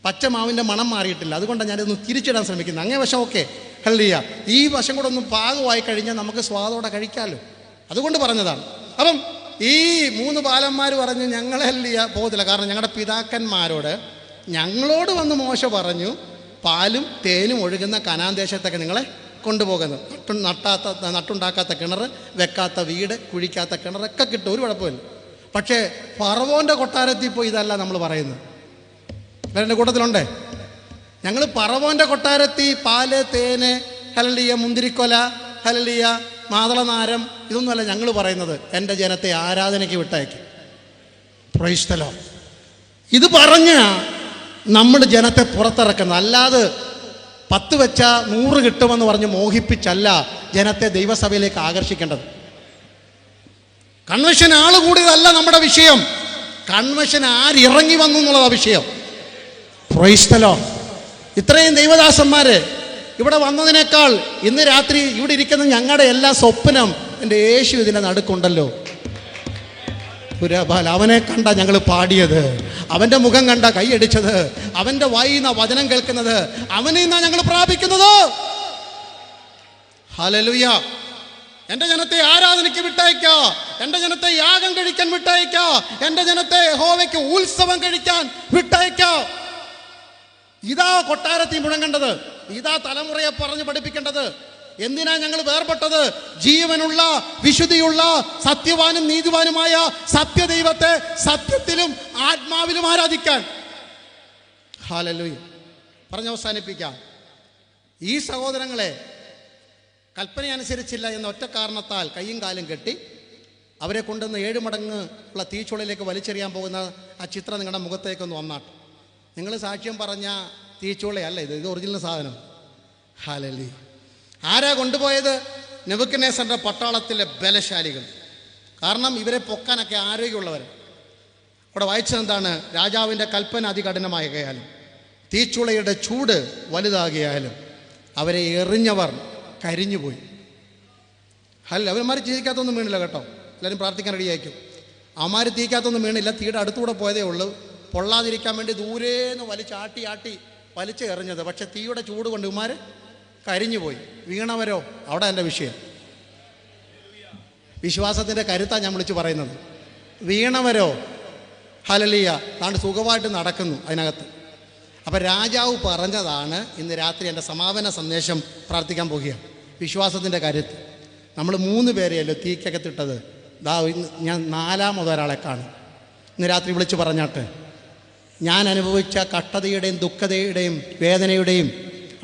പച്ചമാവിൻ്റെ മണം മാറിയിട്ടില്ല. അതുകൊണ്ടാണ് ഞാനിതൊന്ന് തിരിച്ചിടാൻ ശ്രമിക്കുന്നത്. അങ്ങേ വശം ഓക്കെ ഹല്ലേലൂയ. ഈ വശം കൂടെ ഒന്ന് പാകമായി കഴിഞ്ഞാൽ നമുക്ക് സ്വാദോടെ കഴിക്കാമല്ലോ. അതുകൊണ്ട് പറഞ്ഞതാണ്. അപ്പം ഈ 3 ബാലന്മാർ പറഞ്ഞ് ഞങ്ങളെ ഹല്ലേലൂയ പോകത്തില്ല. കാരണം ഞങ്ങളുടെ പിതാക്കന്മാരോട് ഞങ്ങളോട് വന്ന് മോശ പറഞ്ഞു, പാലും തേനും ഒഴുകുന്ന കനാൻ ദേശത്തൊക്കെ നിങ്ങളെ കൊണ്ടുപോകുന്നത്. നട്ടുണ്ടാക്കാത്ത കിണർ, വെക്കാത്ത വീട്, കുഴിക്കാത്ത കിണറൊക്കെ കിട്ടും, ഒരു കുഴപ്പമില്ല. പക്ഷേ ഫറവോൻ്റെ കൊട്ടാരത്തിൽ പോയി ഇതല്ല നമ്മൾ പറയുന്നത്. എൻ്റെ കൂട്ടത്തിലുണ്ടേ. ഞങ്ങൾ ഫറവോൻ്റെ കൊട്ടാരത്തിൽ പാല്, തേന്, ഹല്ലേലൂയ മുന്തിരിക്കൊല, ഹല്ലേലൂയ മാതളനാരം, ഇതൊന്നുമല്ല ഞങ്ങൾ പറയുന്നത്. എൻ്റെ ജനത്തെ ആരാധനയ്ക്ക് വിട്ടയക്കും. Price the Lord. ഇത് പറഞ്ഞ നമ്മൾ ജനത്തെ പുറത്തിറക്കുന്നത്, അല്ലാതെ 10 വെച്ച 100 കിട്ടുമെന്ന് പറഞ്ഞ് മോഹിപ്പിച്ചല്ല ജനത്തെ ദൈവസഭയിലേക്ക് ആകർഷിക്കേണ്ടത്. കൺവെൻഷൻ ആൾ കൂടിയതല്ല നമ്മുടെ വിഷയം, കൺവെൻഷൻ ആരിറങ്ങി വന്നു എന്നുള്ളതാണ് വിഷയം. Price the Lord. ഇത്രയും ദൈവദാസന്മാര് ഇവിടെ വന്നതിനേക്കാൾ ഇന്ന് രാത്രി ഇവിടെ ഇരിക്കുന്ന ഞങ്ങളുടെ എല്ലാ സ്വപ്നം എൻ്റെ യേശു ഇതിൻ്റെ നടുക്കുണ്ടല്ലോ. പുരബാൽ അവനെ കണ്ട ഞങ്ങൾ പാടിയത്, അവൻ്റെ മുഖം കണ്ട കൈയടിച്ചത്, അവൻ്റെ വായിന്ന വചനം കേൾക്കുന്നത്, അവനെ നിന്നാ ഞങ്ങൾ പ്രാപിക്കുന്നത്. ഹല്ലേലൂയ. എൻ്റെ ജനത്തെ ആരാധനയ്ക്ക് വിട്ടയക്കുക, എൻ്റെ ജനത്തെ യാഗം കഴിക്കാൻ വിട്ടയക്കുക, എൻ്റെ ജനത്തെ യഹോവയ്ക്ക് ഉത്സവം കഴിക്കാൻ വിട്ടയക്കുക. ഇതാ കൊട്ടാരത്തിൽ മുഴങ്ങേണ്ടത്, ഇതാ തലമുറയെ പറഞ്ഞ് പഠിപ്പിക്കേണ്ടത്. എന്തിനാ ഞങ്ങൾ വേർപെട്ടത്? ജീവനുള്ള, വിശുദ്ധിയുള്ള, സത്യവാനും നീതിവാനുമായ സത്യദൈവത്തെ സത്യത്തിലും ആത്മാവിലും ആരാധിക്കാൻ. ഹല്ലേലൂയ. പറഞ്ഞ് അവസാനിപ്പിക്കാം. ഈ സഹോദരങ്ങളെ കൽപ്പനയനുസരിച്ചില്ല എന്ന ഒറ്റ കാരണത്താൽ കയ്യും കാലും കെട്ടി അവരെ കൊണ്ടുവന്ന് 7 മടങ്ങ് ഉള്ള തീച്ചുളയിലേക്ക് വലിച്ചെറിയാൻ പോകുന്ന ആ ചിത്രം നിങ്ങളുടെ മുഖത്തേക്കൊന്ന് വന്നാട്ടെ. നിങ്ങൾ സാക്ഷ്യം പറഞ്ഞ തീച്ചുളയല്ല ഇത് ഒറിജിനൽ സാധനം. ഹല്ലേലൂയ. ആരാ കൊണ്ടുപോയത്? നെബൂഖദ്നേസറിന്റെ പട്ടാളത്തിലെ ബലശാലികൾ. കാരണം ഇവരെ പൊക്കാനൊക്കെ ആരോഗ്യമുള്ളവർ. അവിടെ വായിച്ചത് എന്താണ്? രാജാവിൻ്റെ കൽപ്പന അതികഠിനമായാലും തീച്ചുളയുടെ ചൂട് വലുതാകിയാലും അവരെ എറിഞ്ഞവർ കരിഞ്ഞുപോയി. അവന്മാർ തീക്കകത്തൊന്നും വീണില്ല കേട്ടോ. എല്ലാവരും പ്രാർത്ഥിക്കാൻ റെഡിയായിരിക്കും. അവന്മാർ തീക്കകത്തൊന്നും വീണില്ല, തീയുടെ അടുത്തൂടെ പോയതേ ഉള്ളൂ. പൊള്ളാതിരിക്കാൻ വേണ്ടി ദൂരേന്ന് വലിച്ചാട്ടി വലിച്ച് എറിഞ്ഞത്. പക്ഷെ തീയുടെ ചൂട് കൊണ്ട് ഇവന്മാർ കരിഞ്ഞുപോയി. വീണവരോ? അവിടെ എൻ്റെ വിഷയം. വിശ്വാസത്തിൻ്റെ കരുത്താണ് ഞാൻ വിളിച്ച് പറയുന്നത്. വീണവരോ? ഹല്ലേലൂയ, താണ്ട് സുഖമായിട്ട് നടക്കുന്നു അതിനകത്ത്. അപ്പം രാജാവ് പറഞ്ഞതാണ് ഇന്ന് രാത്രി എൻ്റെ സമാപന സന്ദേശം പ്രാർത്ഥിക്കാൻ പോകുകയാണ്. വിശ്വാസത്തിൻ്റെ കരുത്ത്. നമ്മൾ 3 പേരെയല്ലോ തീക്കകത്തിട്ടത്. ഞാൻ 4ാമത് ഒരാളെ കാണും. ഇന്ന് രാത്രി വിളിച്ച് പറഞ്ഞാട്ട്, ഞാൻ അനുഭവിച്ച കഷ്ടതയുടെയും ദുഃഖതയുടെയും വേദനയുടെയും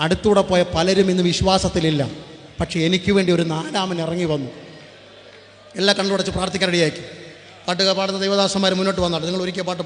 അടുത്തൂടെ പോയ പലരും ഇന്ന് വിശ്വാസത്തിലില്ല. പക്ഷെ എനിക്ക് വേണ്ടി ഒരു 4ാമൻ ഇറങ്ങി വന്നു. എല്ലാം കണ്ടുടച്ച് പ്രാർത്ഥിക്കാൻ റെഡിയാക്കി. പാട്ടുക പാടുന്ന ദൈവദാസന്മാർ മുന്നോട്ട് വന്നാട്ട്. നിങ്ങൾ ഒരിക്കൽ പാട്ട്